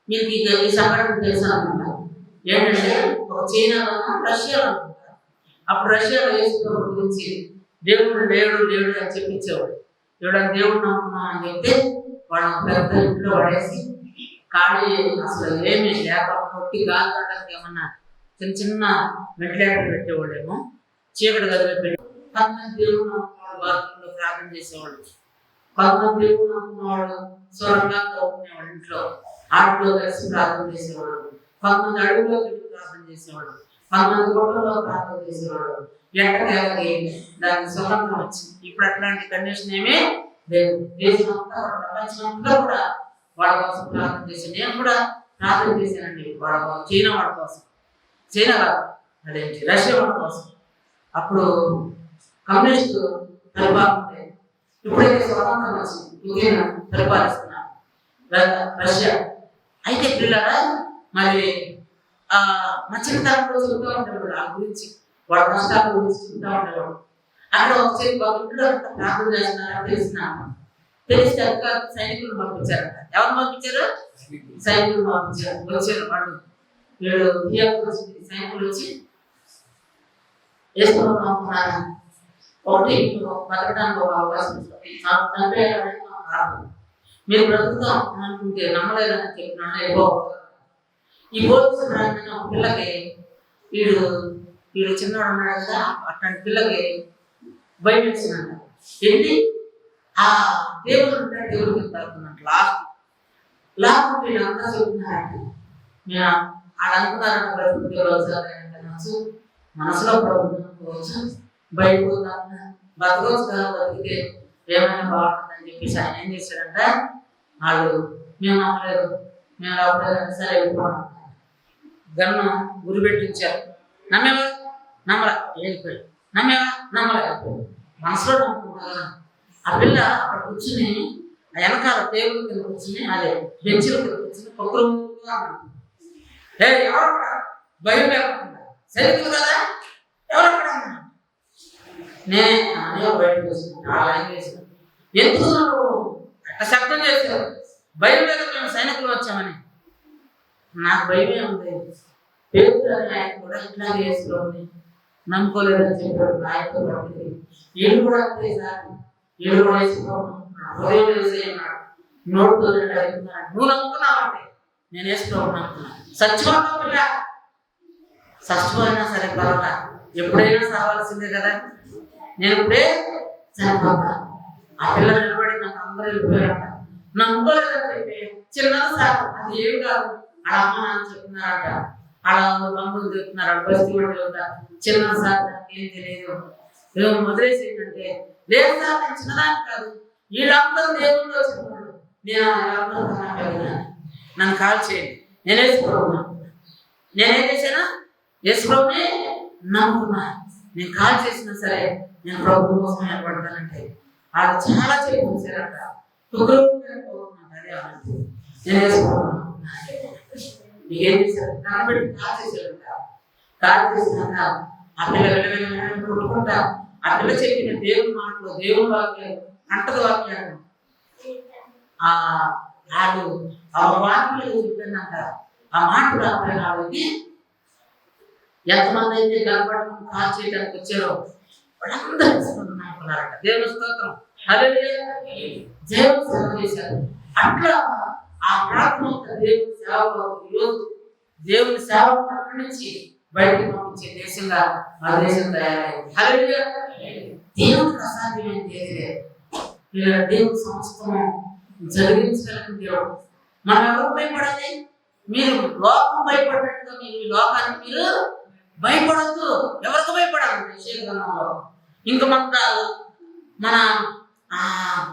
S2: మీకు ఈ సంఘటన తెలుసు అనుకుంటా. ఏంటంటే, ఒక చైనాలోనూ రష్యాలో అనుకుంటా. అప్పుడు రష్యాలో యేసు గురించి దేవుడు లేడు లేడు అని చెప్పించేవాడు. ఎవడని దేవుడు నమ్ముకున్నాం అని చెప్తే వాడు పెద్ద ఇంట్లో పడేసి ఖాళీ అసలు ఏమీ లేక కొట్టి గాలి పడడానికి ఏమన్నా చిన్న చిన్న వెంటిలేటర్ పెట్టేవాళ్ళేమో, చీకటి గదిలో పెట్టి కొంతమంది దేవుడు నమ్ముకున్నవాడు బాత్రూంలో ప్రార్థన చేసేవాళ్ళు, కొంతమంది దేవుడు నమ్ముకున్నవాడు సొరంగా తవ్వుకునేవాడు, ఇంట్లో ఆటలో కలిసి ప్రార్థన చేసేవాడు, కొంతమంది అడుగులో పెట్టి ప్రార్థన చేసేవాడు, కొంతమంది గుట్టలో ప్రార్థన చేసేవాడు. ఎట్టకేలకి దానికి స్వతంత్రం వచ్చింది. ఇప్పుడు అట్లాంటి కండిషన్ ఏమీ లేదు. దేశమంతా ప్రపంచమంతా కూడా వాళ్ళ కోసం ప్రార్థన చేశాను. నేను కూడా ప్రార్థన చేశానండి వాళ్ళ కోసం, చైనా వాళ్ళ కోసం. చైనా కాదు, అదేంటి రష్యా వాళ్ళ కోసం. అప్పుడు కమ్యూనిస్ట్ పరిపాలన ఉండేది. ఇప్పుడైతే స్వతంత్రం వచ్చింది, పుతిన్ పరిపాలిస్తున్నారు రష్యా. అయితే పిల్లరా మరి మా చిన్నతనంలో చెబుతూ ఉండేవాడు ఆ గురించి, వాళ్ళ కష్టాల గురించి చెబుతూ ఉండేవాడు. అక్కడ ఒక ఇంట్లో ప్రార్థన చేస్తున్నారని తెలిస్తే సైనికులు పంపించారంట. ఎవరు పంపించారు? సైనికులు పంపించారు. వచ్చారు వాళ్ళు, వీళ్ళు సైనికులు వచ్చి వేసుకున్నారు. ఒకటి బతకడానికి ఒక అవకాశం చంపేయాలని కాదు, మీరు బ్రతుకుతాం అనుకుంటే నమ్మలేదని చెప్పినా వెళ్ళిపోతారు. ఈ పోలీసు రాగానే ఒక పిల్లకి వీడు చిన్నవాడు ఉన్నాడు కదా, అట్లాంటి పిల్లకి భయం వేసినాడు. ఏంటి ఆ దేవుడు ఉంటాడు, దేవుడికి తరుపున్నట్టు లాస్ట్ వీళ్ళంతా చెప్తున్నారండి. నేను వాళ్ళు అనుకున్నారంట బ్రతుకు మనసులో ప్రభుత్వం బయటకు బతకొచ్చు కదా, బతికితే ఏమైనా బాగుంటుందని చెప్పేసి ఆయన ఏం చేశాడంట, వాళ్ళు మేము నమ్మలేదు, మేము రావట్లేదు, సరే వెళ్ళిపోవడం గన్ను గురి పెట్టించారు. నమ్మేవా? నమ్మలా. వెళ్ళిపోయాడు. నమ్మేవా? నమ్మలేదు. మనసులో నమ్ముకుంటా. ఆ పిల్ల అక్కడ కూర్చుని ఆ వెనకాల టేబుల్ కింద కూర్చుని, అదే బెంచీల కింద కూర్చుని పొక్కురుగా ఎవరక్కడ భయం లేకుండా సైనికులు కదా ఎవరక్కడ నేను బయటకు వస్తున్నాను. ఆ లాంగ్వేజ్ ఎందుకు అట్లా శబ్దం చేశారు? భయం లేదు మేము సైనికులు వచ్చామని. నాకు భయమే ఉంది. పేదలు అనే ఆయన కూడా ఇట్లాగే వేసుకోండి నమ్ముకోలేదని చెప్పాడు ఆయనతో పడుతుంది. వీళ్ళు కూడా అంతే సార్, వీళ్ళు కూడా వేసుకోన్నాడు, ఉదయం వేసేయన్నాడు, నోటుతో అడుగుతున్నాడు. నువ్వు నమ్ముకున్నావంటే నేను వేసుకోకున్నాను. సత్యవంతం పిల్ల చచ్చిపోయినా సరే పర్వాలా, ఎప్పుడైనా సావాల్సిందే కదా. నేను ఇప్పుడే చనిపోతా. ఆ పిల్ల నిలబడి నాకు అందరూ వెళ్ళిపోయారంట. నమ్ముకోలేదని చెప్పి చిన్నది సార్, అది ఏమి కాదు, ఆడ అమ్మ నాన్న చెప్తున్నారంట, ఆడ బంధువులు చెప్తున్నారు, ఆడ బస్తీ కూడా చెప్తారు. చిన్నది సార్ నాకు ఏం తెలియదు, ఏమో వదిలేసి ఏంటంటే లేదు సార్ నేను చిన్నదాన్ని కాదు, వీళ్ళందరూ దేవుళ్ళు వచ్చినాడు, నేను వీళ్ళందరూ నన్ను కాల్ చేయండి, నేను వేసుకోకున్నాను. నేనేం చేశాను? యేసుప్రభుని నమ్ముకున్నా. నేను కాల్ చేసినా సరే నేను ప్రభు కోసం ఏర్పడతానంటే వాళ్ళు చాలా చేశారంట. అదే నేను వేసుకున్నాను. ఏం చేశారు? కాబట్టి కాల్ చేశారంట. కాల్ చేసినాక ఆ పిల్ల వెళ్ళి కొట్టుకుంటా ఆ పిల్ల చెప్పిన దేవుని మాటలు, దేవుని వాక్యాలు, అంటది వాక్యాలు వాళ్ళు ఆ వాక్యాలు చెప్పిందంట. ఆ మాటలు వాళ్ళకి ఎంతమంది అయితే గర్భం కాల్ చేయడానికి వచ్చారో వాళ్ళందరూ అనుకున్నారంట. దేవుని స్తోత్రం, హల్లెలూయా. దేవుని సేవ చేశారు. అట్లా ఆ ప్రార్థన దేవుని సేవ ఈరోజు దేవుని సేవ అక్కడి నుంచి బయటకు పంపించే దేశంగా ఆ దేశం తయారైంది. హల్లెలూయా. దేవునికి అసాధ్యమైనది ఏది లేదు. ఇలా దేవుని సమస్తము జరిగించగలిగిన దేవుడు. మనం ఎవరికి భయపడాలి? మీరు లోకం భయపడినట్టుగా మీరు ఈ లోకానికి మీరు భయపడద్దు. ఎవరికి భయపడాలి? విషయంలో ఇంకా మన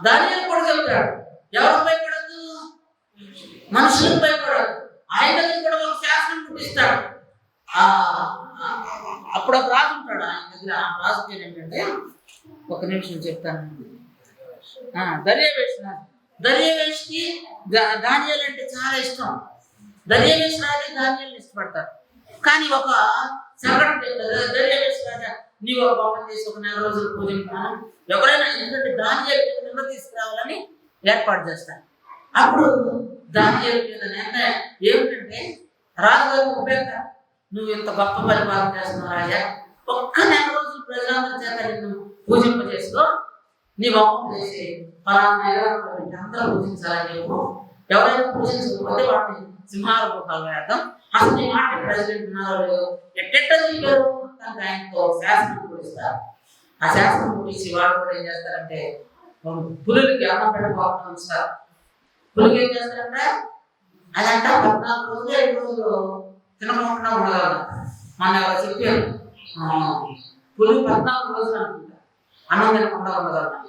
S2: దానియేలు కూడా చెబుతాడు, ఎవరికి భయపడద్దు? మనుషులకు భయపడదు. ఆయన దగ్గర కూడా ఒక శాసనం పుట్టిస్తాడు. అప్పుడు ఒక రాజు ఉంటాడు ఆయన దగ్గర. ఆ రాజు పేరు ఏంటంటే, ఒక నిమిషం చెప్తాను. దర్యావేష్కి దానియేలు అంటే చాలా ఇష్టం. దర్యావేష్ రాజు దానియేలుని ఇష్టపడతాడు. కానీ ఒక సంఘటన చెప్తారు, దర్యావేష్ రాజా నీవు ఒక పాపం చేసి ఒక 4 రోజులు పూజించాను ఎవరైనా, ఎందుకంటే దానియేలు మీద నిన్న తీసుకురావాలని ఏర్పాటు చేస్తాను. అప్పుడు దానియేలు మీద నిర్ణయం ఏమిటంటే, రాజుగారు ఉపయోగ నువ్వు ఇంత గొప్ప పరిపాలన చేస్తున్నావు రాజా, ఒక్క 4 రోజులు ప్రజలందరి చేత నిన్ను పూజింపజేసుకో, నీ పాపం చేసి ఫలానా అందరూ పూజించాలని చెప్పు. ఎవరైనా పూజించకపోతే వాటిని సింహారూపాలు వేద్దాం. అసలు నీ మాట ప్రెసిడెంట్ ఉన్నారో లేదో ఎట్టెట్ట చెప్పారు మొత్తానికి ఆయనతో శాసనం పుట్టిస్తారు. ఆ శాసనం పుట్టించి వాళ్ళు కూడా ఏం చేస్తారంటే, పులులకి అన్నం పెట్టుకోవాలని ఉంచుతారు. పులికి ఏం చేస్తారంటే, అదంట 14 రోజులు 5 రోజులు తినకుండా ఉండగలరు. మన ఎవరు చెప్పారు, పులి 14 రోజులు అనుకుంటా అన్నం తినకుండా ఉండగలరు.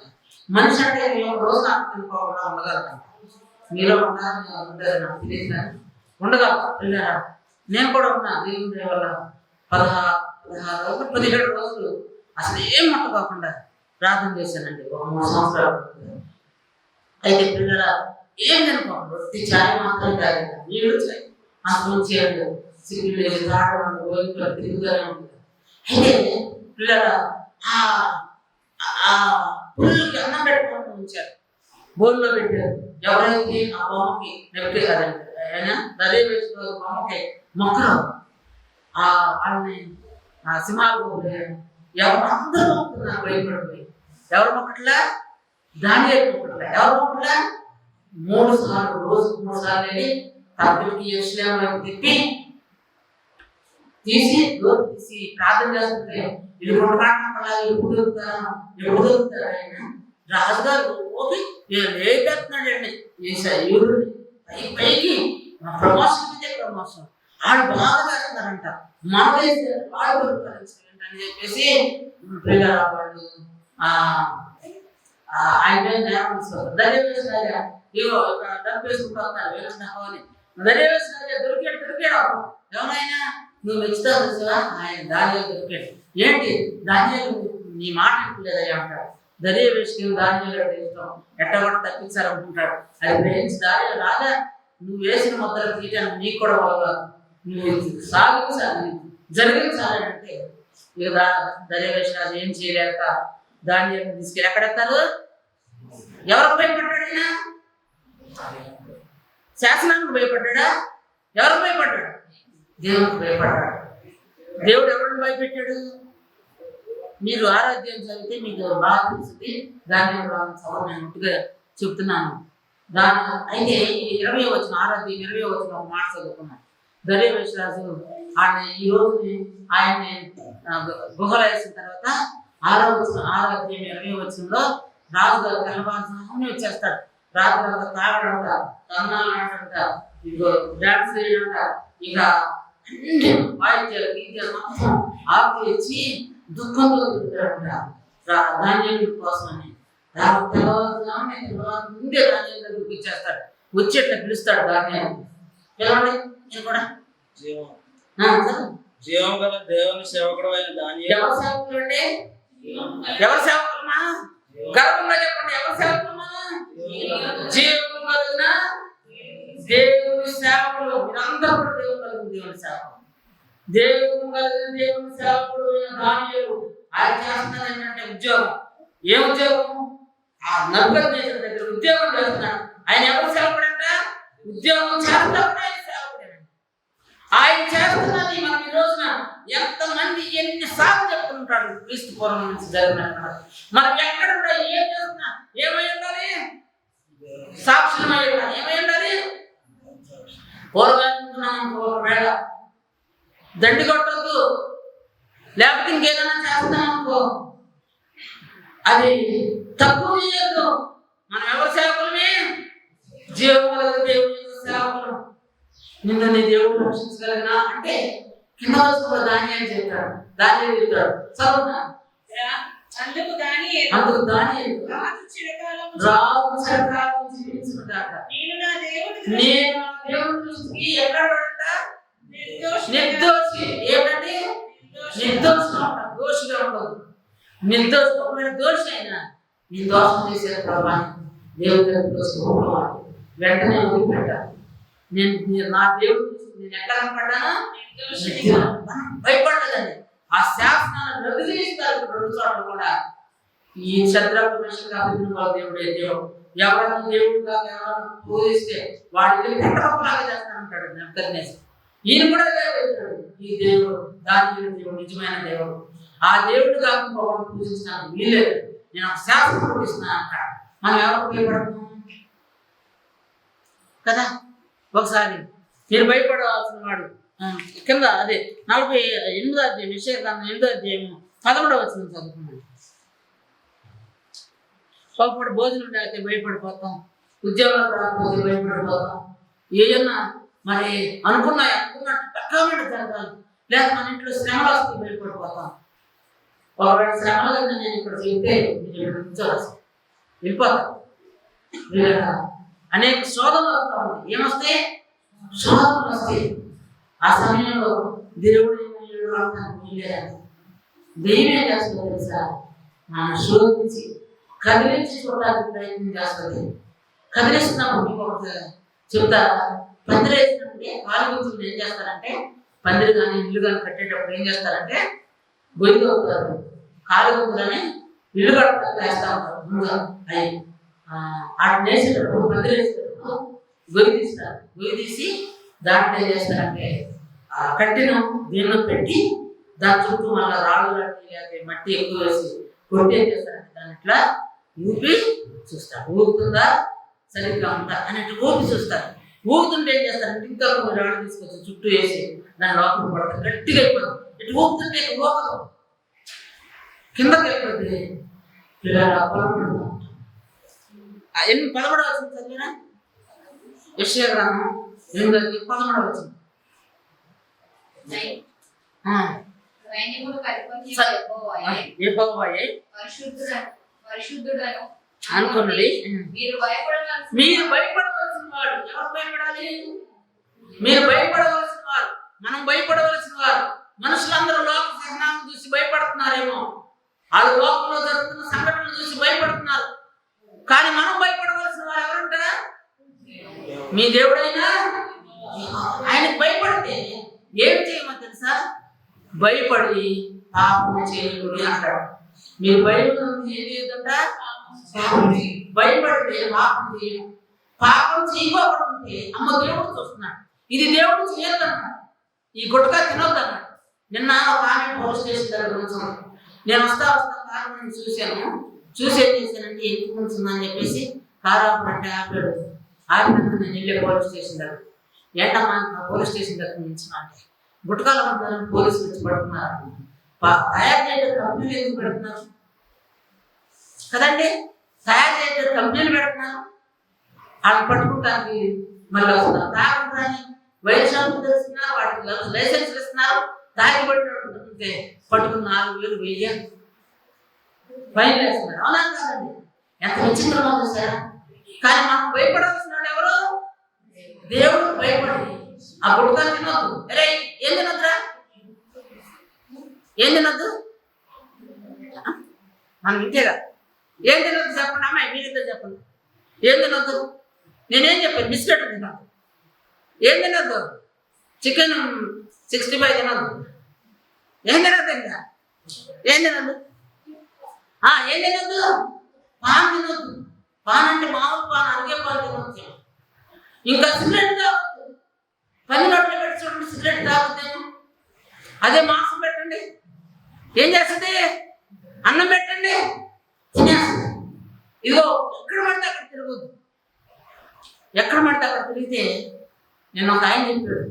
S2: మనిషి అంటే 1 రోజు అన్నం తినుకోకుండా ఉండగలరు. మీలో ఉండాలని నాకు తెలియదు కానీ ఉండగలరా? నేను కూడా ఉన్నా. దేవుని దయ వల్ల 16 రోజులు 17 రోజులు అసలు ఏం ముట్టకోకుండా ప్రార్థన చేశానండి, ఒక 3 సంవత్సరాలు. అయితే పిల్లల ఏం తినుకోండి, రొట్టి చాయ్ మాత్రం కాదు, నీళ్ళు చాయ్ అంత చేయండి, సిగ్గులు తాగడం గోధుమలు తిరుగుతూనే ఉంటుంది. అయితే పిల్లల పుల్లకి అన్నం పెట్టుకోవడం ఉంచారు, బోర్లో పెట్టారు. ఎవరైతే ఆ బొమ్మకి నెప్పి కదండి ఆయన దర్యావేష్ బొమ్మకి మొక్కలు వాళ్ళని సింహాలు ఎవరు అందరూ మొక్కుతున్నారు భయపడిపోయి. ఎవరు మొక్కట్లా? దానియేలు మొక్కట్లా. ఎవరు మొక్కట్లా? 3 సార్లు, రోజు 3 సార్లు వెళ్ళి తప్పులకి యెరూషలేము వైపు తీసి ప్రార్థన చేస్తుంటే ఇది ఎప్పుడు దొరుకుతారు ఆయన రాజుగారు లేపెడుతున్నాడండి యూరుని పైకి ప్రమోషన్ మీదే ప్రమోషన్. వాళ్ళు బాగా చేస్తున్నారంట, మనం వాళ్ళు పరిపాలించాలంట అని చెప్పేసి వాళ్ళు ఆయన నేరం తీసుకోవాలి. దర్యావేష్ రాజా ఇగో డబ్బు వేసుకుంటా ఉన్నారు వేలుస్తున్నావు. దర్యావేష్ రాజా దొరికాడు ఎవరైనా నువ్వు మెచ్చుతావు తెలుసా, ఆయన దానియేలు దొరికాడు. ఏంటి దానియేలు నీ మాట లేదయ్యా అంటాడు. దర్యావేష్కి దానియేలు ఇష్టం, ఎట్ట కూడా తప్పించాలనుకుంటాడు. అది గ్రహించి దానియేలు రాజా నువ్వు వేసిన ముద్రలు తీయడానికి నీకు కూడా వాళ్ళ నువ్వు సాగించాలి, జరిగించాలి అంటే ఇక దర్యావేష్ రాజు ఏం చేయలేక దానియేలుని తీసుకెళ్ళి ఎక్కడెత్తారు? ఎవరికి భయపడ్డాడు? ఆయన శాసనానికి భయపడ్డా? ఎవరు భయపడ్డాడు? దేవునికి భయపడ్డాడు. దేవుడు ఎవరిని భయపెట్టాడు? మీరు ఆరాధ్యం చదివితే మీకు బాగా తెలుస్తుంది. దాని సభ నేను ముట్టుగా చెప్తున్నాను. దాని అయితే 20వ వచనం, ఆరాధ్యం 20వ వచనం ఒక మాట చదువుకున్నాను. దర్యావేషరాజు ఆయన ఈ రోజు ఆయన్ని గుహలో వేసిన తర్వాత 6వ వచనం, ఆరాధ్యం 20వ వచనంలో రాజుగారు తెల్లవారుజామునే వచ్చేస్తాడు. రాజుగారు తాగడంట, కన్నాలు ఆడంట, ఇదిగో డాన్స్ చేయడంట, ఇక అన్ని వాయిద్యాలు గీత్యాలు మొత్తం ఆపేసి దుఃఖంతో తిరుగుతాడంట ధాన్యం కోసమని. తెల్లవారుజామునే ముందే ధాన్యం దగ్గరికి వచ్చేస్తాడు. వచ్చి అట్లా పిలుస్తాడు ధాన్యాన్ని. పిలవండి నేను కూడా.
S5: జీవం గల దేవుని సేవకుడు అయిన దానియేలు.
S2: ఎవరు సేవకులు అండి? ఎవరు సేవకులమా? గర్వంగా చెప్పండి. ఎవరు సేవకులమా? జీవం కలిగిన దేవుని సేవకులు. మీరందరూ కూడా దేవుని కలిగిన దేవుని సేవకులు. దేవుని కలిగిన దేవుని సేవకుడు అయిన దానియేలు ఆయన చేస్తున్నది ఏంటంటే ఉద్యోగం. ఏం ఉద్యోగం? ఆ నెబుకద్నెజరు దగ్గర ఉద్యోగం చేస్తున్నాడు. ఆయన ఎవరు సేవకుడంట? ఉద్యోగం చేస్తున్నప్పుడు ఆయన సేవకుడు. ఆయన చేస్తున్నది మనం ఈ రోజున ఎంతమంది ఎన్నిసార్లు చెప్తుంటాడు. క్రీస్తు పూర్వం నుంచి జరిగిన మనం ఎక్కడుంటా, ఏం చేస్తున్నా, ఏమై ఉండాలి? సాక్షులమై ఉండాలి. ఏమై ఉండాలి? పూర్వనుకున్నాం ఒకవేళ దండి కొట్టద్దు, లేకపోతే ఇంకేదైనా చేస్తున్నాం అనుకో అది తక్కువ చేయొద్దు. మనం ఎవరి సేవకులమే? జీవముల దేవుని సేవకులు. నిన్ను నీ దేవుడు రక్షించగలిగినా అంటే కింద వస్తున్న దానియేలు చెప్తాడు. దానియేలు చెప్తాడు చదువునా.
S4: అందుకు దానియేలు
S2: రాజు చిరకాలం జీవించుగాక.
S4: నేను నా దేవుడి
S2: దృష్టికి ఎక్కడంట నిర్దోషి. ఏమిటంటే నిర్దోషంగా ఉంటాడు, దోషిగా ఉండదు. నిర్దోషమైన దోషి అయినా నీ దోషం చేసే ప్రభావం దేవుడి దోషం వెంటనే వదిలిపెట్టాలి. నేను నా దేవుడు నేను ఎక్కడ కనపడ్డానా? భయపడలేదండి. ఆ శాసనాలను వదిలేస్తారు 2 చోట్ల కూడా. ఈ శత్రువు దేవుడే దేవుడు. ఎవరైనా దేవుడుగా ఎవరైనా పూజిస్తే వాడి పెట్టలాగా చేస్తానంటాడు నెబుకద్నెజరు. ఈయన కూడా దేవుడు. ఈ దేవుడు దానియేలు దేవుడు నిజమైన దేవుడు. ఆ దేవుడు కాకుండా పూజించడానికి వీల్లేదు. నేను ఒక శాసనం పూజిస్తున్నాను అంటాడు. మనం ఎవరు భయపడుతున్నాం కదా? ఒకసారి మీరు భయపడవలసిన వాడు కింద అదే 48వ అధ్యాయం విషయకాండం 8వ అధ్యాయం 11వ వచనం చదువుకున్నాను. ఒకప్పుడు భోజనం లేకపోతే భయపడిపోతాం, ఉద్యోగాలు రాకపోతే భయపడిపోతాం, ఏదన్నా మరి అనుకున్నట్టు తక్కువ జరగాలి, లేదా మన ఇంట్లో శ్రమలు వస్తే భయపడిపోతాం. ఒకవేళ శ్రమలు నేను ఇక్కడ చెప్తే మీరు వెళ్ళిపోతాం. అనేక శోధనలు వస్తూ ఉంటాయి. ఏమొస్తాయి? శోధనలు వస్తాయి. ఆ సమయంలో దేవుడు దెయ్యం ఏం చేస్తుంది తెలుసా? మనం శోధించి కదిలించి చూడడానికి ప్రయత్నం చేస్తుంది. కదిలిస్తున్నప్పుడు ఇంకొకటి చెప్తా. పందిరి వేసినప్పుడు కాలు గుర్తులు ఏం చేస్తారంటే, పందిరి కానీ ఇల్లు కానీ కట్టేటప్పుడు ఏం చేస్తారంటే గొయ్యి అవుతారు. కాలు గుర్తులని ఇల్లు కట్టడానికి వేస్తూ ఉంటారు. ముందుగా అవి వాటిని వేసేటప్పుడు పందిరి వేసేటప్పుడు గొయ్యి తీస్తారు. గొయ్యి తీసి దాంట్లో ఏం చేస్తారంటే ఆ కట్టిన దీనిలో పెట్టి దాని చుట్టూ మళ్ళీ రాళ్ళు లాంటి మట్టి ఎక్కువ వేసి కొట్టి ఏం చేస్తారంటే దాని ఇట్లా ఊపి చూస్తారు. ఊపుతుందా సరిగ్గా ఉందా అన్నట్టు ఊపి చూస్తారు. ఊపుతుంటే ఏం చేస్తారంటే ఇంకా కొన్ని రాళ్ళు తీసుకొచ్చి చుట్టూ వేసి దాని లోపల పడతారు. గట్టిగా అయిపోతుంది. ఇటు ఊపుతుంటే ఊపదు, కిందకి అయిపోతుంది. పిల్లలు పొలం పడుతూ ఉంటారు. 11వ వచనం చదివినా? యెషయా గ్రంథం 8:13 వచనం. యెహోవాయే
S3: పరిశుద్ధుడను
S2: అనుకున్నది
S3: మీరు
S2: భయపడవలసిన వాడు. ఎవరు భయపడాలి? మీరు భయపడవలసిన వారు, మనం భయపడవలసిన వారు. మనుషులందరూ లోక సహనాన్ని చూసి భయపడుతున్నారేమో, వాళ్ళు లోకంలో జరుగుతున్న సంఘటనలు చూసి భయపడుతున్నారు. కానీ మనం భయపడవలసిన వారు ఎవరుంటారా? మీ దేవుడైనా ఆయనకు భయపడితే ఏం చేయమని తెలుసా? భయపడి పాపం చేయకూడదు అంటాడు. మీరు భయపడి ఏం చేయదంట? భయపడితే పాపం చేయడం. పాపం చేయకపోతే అమ్మ దేవుడు చూస్తున్నాడు. ఇది దేవుడు చేయొద్దన్నాడు, ఈ గుట్కా తినొద్దన్నాడు. నిన్న ఒక ఆమె పోలీస్ స్టేషన్ దగ్గర ఉంచాను. నేను వస్తా కారు చూశాను. చూసి ఏం చేశానంటే ఎందుకు ఉంటుందని చెప్పేసి కారు ఆపమంటే ఆపాడు. ఆపినందుకు నేను వెళ్ళే పోలీస్ స్టేషన్ దగ్గర, ఏంటమ్మా పోలీస్ స్టేషన్ దగ్గర ఉంచున్నా అంటే గుట్కాలు ఉంటారని పోలీసులు వచ్చి పడుతున్నారు. తయారు చేయడం కంపెనీలు ఎందుకు పెడుతున్నారు కదండి? తయారు చేయడం కంపెనీలు పెడుతున్నారు, వాళ్ళు పట్టుకుంటానికి మళ్ళీ వస్తున్నారు. తాగడానికి వైన్ షాపులు తెలుస్తున్నారు, వాటికి లైసెన్స్లు ఇస్తున్నారు. తాగి పట్టినట్టు పట్టుకుని 4,000 1000 ఫైన్లు వేస్తున్నారు. అవునా కాదండి? ఎంత విచిత్రమో చూసారా? కానీ మనం భయపడాల్సిన ఎవరు? దేవుడు భయపడి ఆ గుట్కా తినొద్దు. అరే ఏం తినొద్దురా? ఏం తినొద్దు? మనం ఇంతేగా. ఏం తినొద్దు చెప్పండి అమ్మాయి, మీరిద్దరు చెప్పండి. ఏం తినొద్దు? నేనేం చెప్పాను? బిస్కెట్ తినొద్దు. ఏం తినొద్దు? చికెన్ 65 తినొద్దు. ఏం తినొద్దు? ఇంకా ఏం తినొద్దు? ఏం తినొద్దు? పాన్ తినొద్దు. పాన్ అంటే మామూలు పాన్, అరిగే పాన్ తినొచ్చు. ఇంకా సిగరెట్ తాగొద్దు. 10 నోట్లు పెట్టి చూడండి, సిగరెట్ తాగుతాము. అదే మాంసం పెట్టండి, ఏం చేస్తుంది? అన్నం పెట్టండి, తినేస్తుంది. ఇదిగో ఎక్కడ పడితే అక్కడ తిరగొద్దు. ఎక్కడ పడితే అక్కడ తిరిగితే, నేను ఒక ఆయన చెప్పాడు,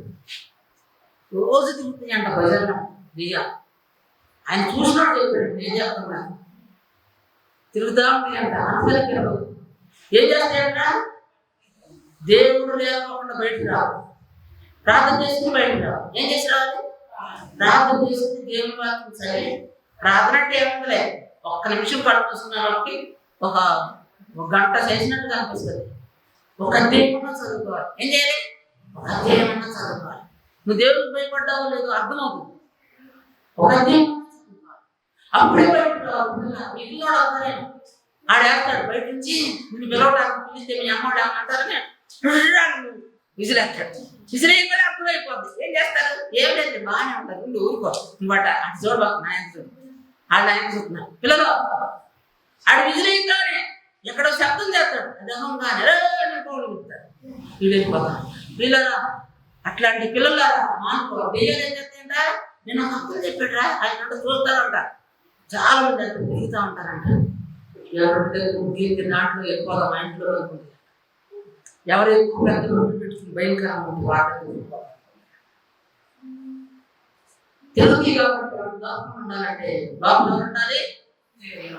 S2: రోజు తిరుగుతాయి అంట బజార్లో దిగా. ఆయన చూసినాడు చెప్పాడు, నేను చెప్తున్నా. తిరుగుతా ఉంటాయి అంట, అనుకూలకి తిరగదు. ఏం చేస్తాయంట? దేవుడు లేకుండా బయటకు రావు, ప్రార్థన చేసుకుని బయటకు రావు. ఏం చేసి రావాలి? ప్రార్థన చేసుకుని దేవుని వాక్యం చదివి. ప్రార్థన అంటే ఏముందిలే, ఒక్క నిమిషం కళ్ళు మూసుకున్న వాళ్ళకి ఒక గంట చేసినట్టు కనిపిస్తుంది. ఒక అధ్యాయమన్నా చదువుకోవాలి. ఏం చేయాలి? ఒక అధ్యాయమన్నా చదువుకోవాలి. నువ్వు దేవుడికి భయపడ్డావో లేదో అర్థమవుతుంది. ఒక అధ్యాయమన్నా చదువుకోవాలి, అప్పుడే బయటకు రావాలి. మిగిలిన వస్తారేమో ఆడేస్తాడు బయట నుంచి, నేను పిలవడానికి పిలిస్తే మీ అమ్మవాడు ఏమంటారని విసిరేస్తాడు. విసిరేయకపోతే అర్థమైపోద్ది. ఏం చేస్తారు? ఏం లేదు, బాగానే ఉంటారు, నువ్వు ఊరుకో. ఇంకోట అటు చూడబాకు, నాయన చూడు, ఆయన చూస్తున్నారు పిల్లలు. ఆడు విసిరేయగానే ఎక్కడో శబ్దం చేస్తాడు, అది అహంగానే కోళ్ళు కుడతాడు, వీళ్ళు వెళ్ళిపోతాడు. పిల్లరా, అట్లాంటి పిల్లలారా మానుకో. దెయ్యాలు ఏం చేస్తాయంట? నేను ఒక అర్థం చెప్పాడురా, ఆయన చూస్తారంట. చాలా మంది అంటే తిరుగుతూ ఉంటారంట. ఎవరి దాంట్లో వెళ్ళిపోదాం మా ఇంట్లో అనుకుంటుంది. ఎవరు ఎక్కువ పెద్ద రోడ్డు పెట్టుకుని భయంకరంగా ఉంటుంది వాటికి. తెలుగు కాబట్టి లోపల ఉండాలంటే లోపల ఉండాలి.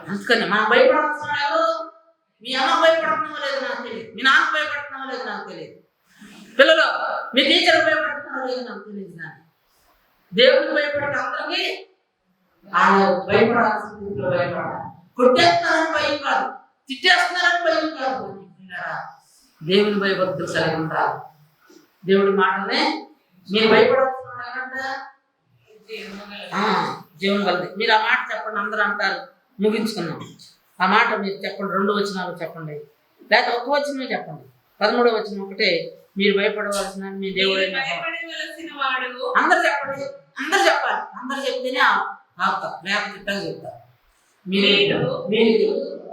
S2: అందుకని మనం భయపడుతున్నాం. ఎవరు? మీ అమ్మ భయపడుతున్నామో లేదు నాకు తెలియదు, మీ నాన్న భయపడుతున్నామో లేదు నాకు తెలియదు, పిల్లలు మీ టీచర్ భయపడుతున్నామో లేదు నాకు తెలియదు. కానీ దేవుడికి భయపడితే అందరికీ ఆయన భయపడాల్సింది. భయపడాలి. కొట్టేస్తున్నారని భయం కాదు, తిట్టేస్తున్నారని భయం కాదు. దేవుని భయభక్తులు కలిగి ఉంటారు. దేవుడి మాటలనే మీరు భయపడాల్సిన జీవనం కలిగి. మీరు ఆ మాట చెప్పండి, అందరూ అంటారు. ముగించుకున్నాం. ఆ మాట మీరు చెప్పండి, 2 వచనాలు చెప్పండి, లేకపోతే 1 వచనమే చెప్పండి. 13వ వచనం ఒకటే, మీరు భయపడవలసిన మీ దేవుడే. అందరు చెప్పండి, అందరు చెప్పాలి. అందరు చెప్తేనే ఆపుతా, లేకపోతే తిట్టని చెప్తారు. మీరు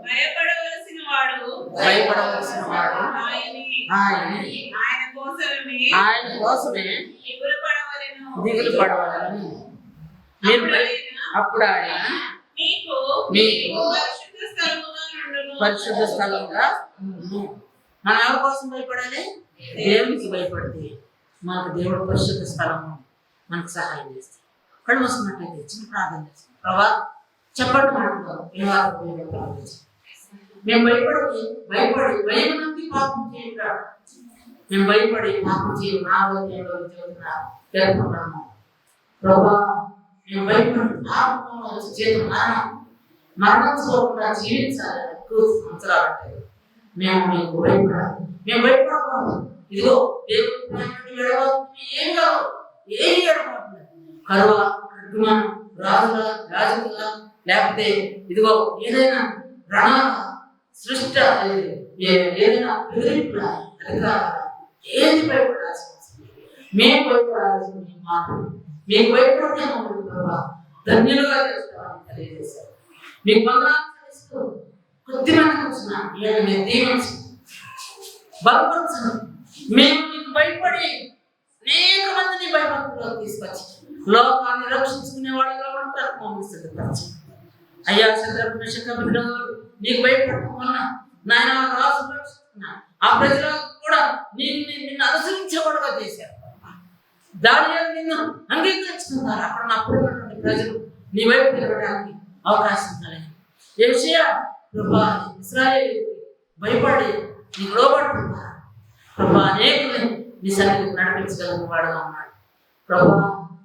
S4: భయపడవలసిన వాడు
S2: ఆయన కోసమే దిగులు పడవలను. మీరు అప్పుడు ఆయన మీకు పరిశుద్ధ స్థలంగా. మనం ఎవరి కోసం భయపడాలి? దేవునికి భయపడితే మనకు దేవుడు పరిశుద్ధ స్థలము మనకు సహాయం చేస్తాయి. కళ్ళు వస్తున్నట్లయితే చిన్న ప్రార్థన చేస్తాం. ప్రభా చెప్పండి మాట్లాడతాం. మేము భయపడి భయం నుండి పాపం చేయండి. మేము భయపడి పాపం చేయం నా వల్ల తెలుసుకున్నాము. ప్రభా మేము భయపడి పాపంలో చేతులు మరణం చూడకుండా జీవించాలి. ఎక్కువ సంవత్సరాలు అంటే మేము మీకు భయపడాలి. మేము భయపడకూడదు. ఇదిగో దేవుడు ఏమి కాదు, ఏమి ఏడబడుతుంది. కరువా, కట్టుమానం, రాజుగా లేకపోతే ఇదిగో ఏదైనా రణాల సృష్టి, ఏదైనా బెదిరింపుల అధికార, ఏది భయపడాల్సి మేము భయపడాల్సింది మాత్రం. మీకు భయపడితే మమ్మల్ని ప్రభావ ధన్యులుగా చేసుకోవాలని తెలియజేశారు. మీకు వందనాలు తెలుస్తూ కొద్ది మందికి వచ్చిన మేము దీవించు, బలపరచు. మేము నీకు భయపడి తరపున శకబిద్రగోలు నీకు భయపడకుండా నాయన రాసు రక్షిస్తున్నా ఆ ప్రజలకు కూడా నిన్ను అనుసరించేవాడుగా చేశారు. దానియేలు నిన్ను అంగీకరించుకున్నారు. అక్కడ అప్పుడు ఉన్నటువంటి ప్రజలు నీ వైపు తిరగడానికి అవకాశం కలిగింది. యోషియా ప్రభా ఇశ్రాయేలు భయపడి నీకు లోబడుతున్నారు. ప్రభా అనేకులు నీ సన్నిధికి నడిపించగలిగిన వాడుగా ఉన్నాడు. ప్రభా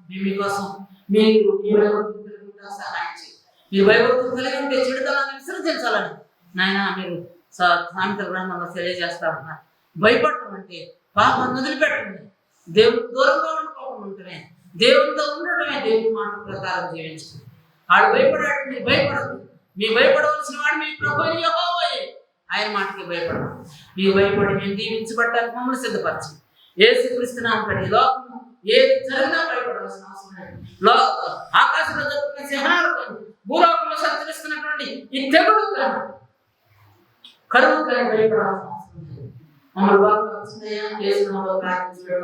S2: మేము మీకోసం మీరు మీ వైభక్తి కలిగి ఉంటా సహాయం చేయండి. మీరు వైభక్తి కలిగి ఉంటే చెడుతనాన్ని విసర్జించాలని నాయన మీరు సామెతల గ్రంథంలో తెలియజేస్తా ఉన్నారు. భయపడటం అంటే పాపాన్ని వదిలిపెట్టడమే, దేవుడికి దూరంగా ఉండిపోకుండా ఉంటమే, దేవుడితో ఉండటమే, దేవుడి మాట ప్రకారం జీవించడం. ఆడు భయపడాడు, మీరు భయపడదు. మీరు భయపడవలసిన వాడు మీ ప్రభువైన యెహోవాయే. ఆయన మాటకి భయపడదు. మీరు భయపడి మేము దీవించబడటానికి మమ్మల్ని సిద్ధపరచండి. యేసుక్రీస్తు నామమున లోకము ఏది జరిగినా భయపడవలసిన అవసరం లేదు. ఆకాశంలో జరుగుతున్న సింహాలు భూలోకంలో సంచరిస్తున్నటువంటి ఈ తెగులు కరువు కానీ భయపడాల్సిన అవసరం లేదు. మమ్మల్ని బాగా యేసు నామములో ప్రార్థించడం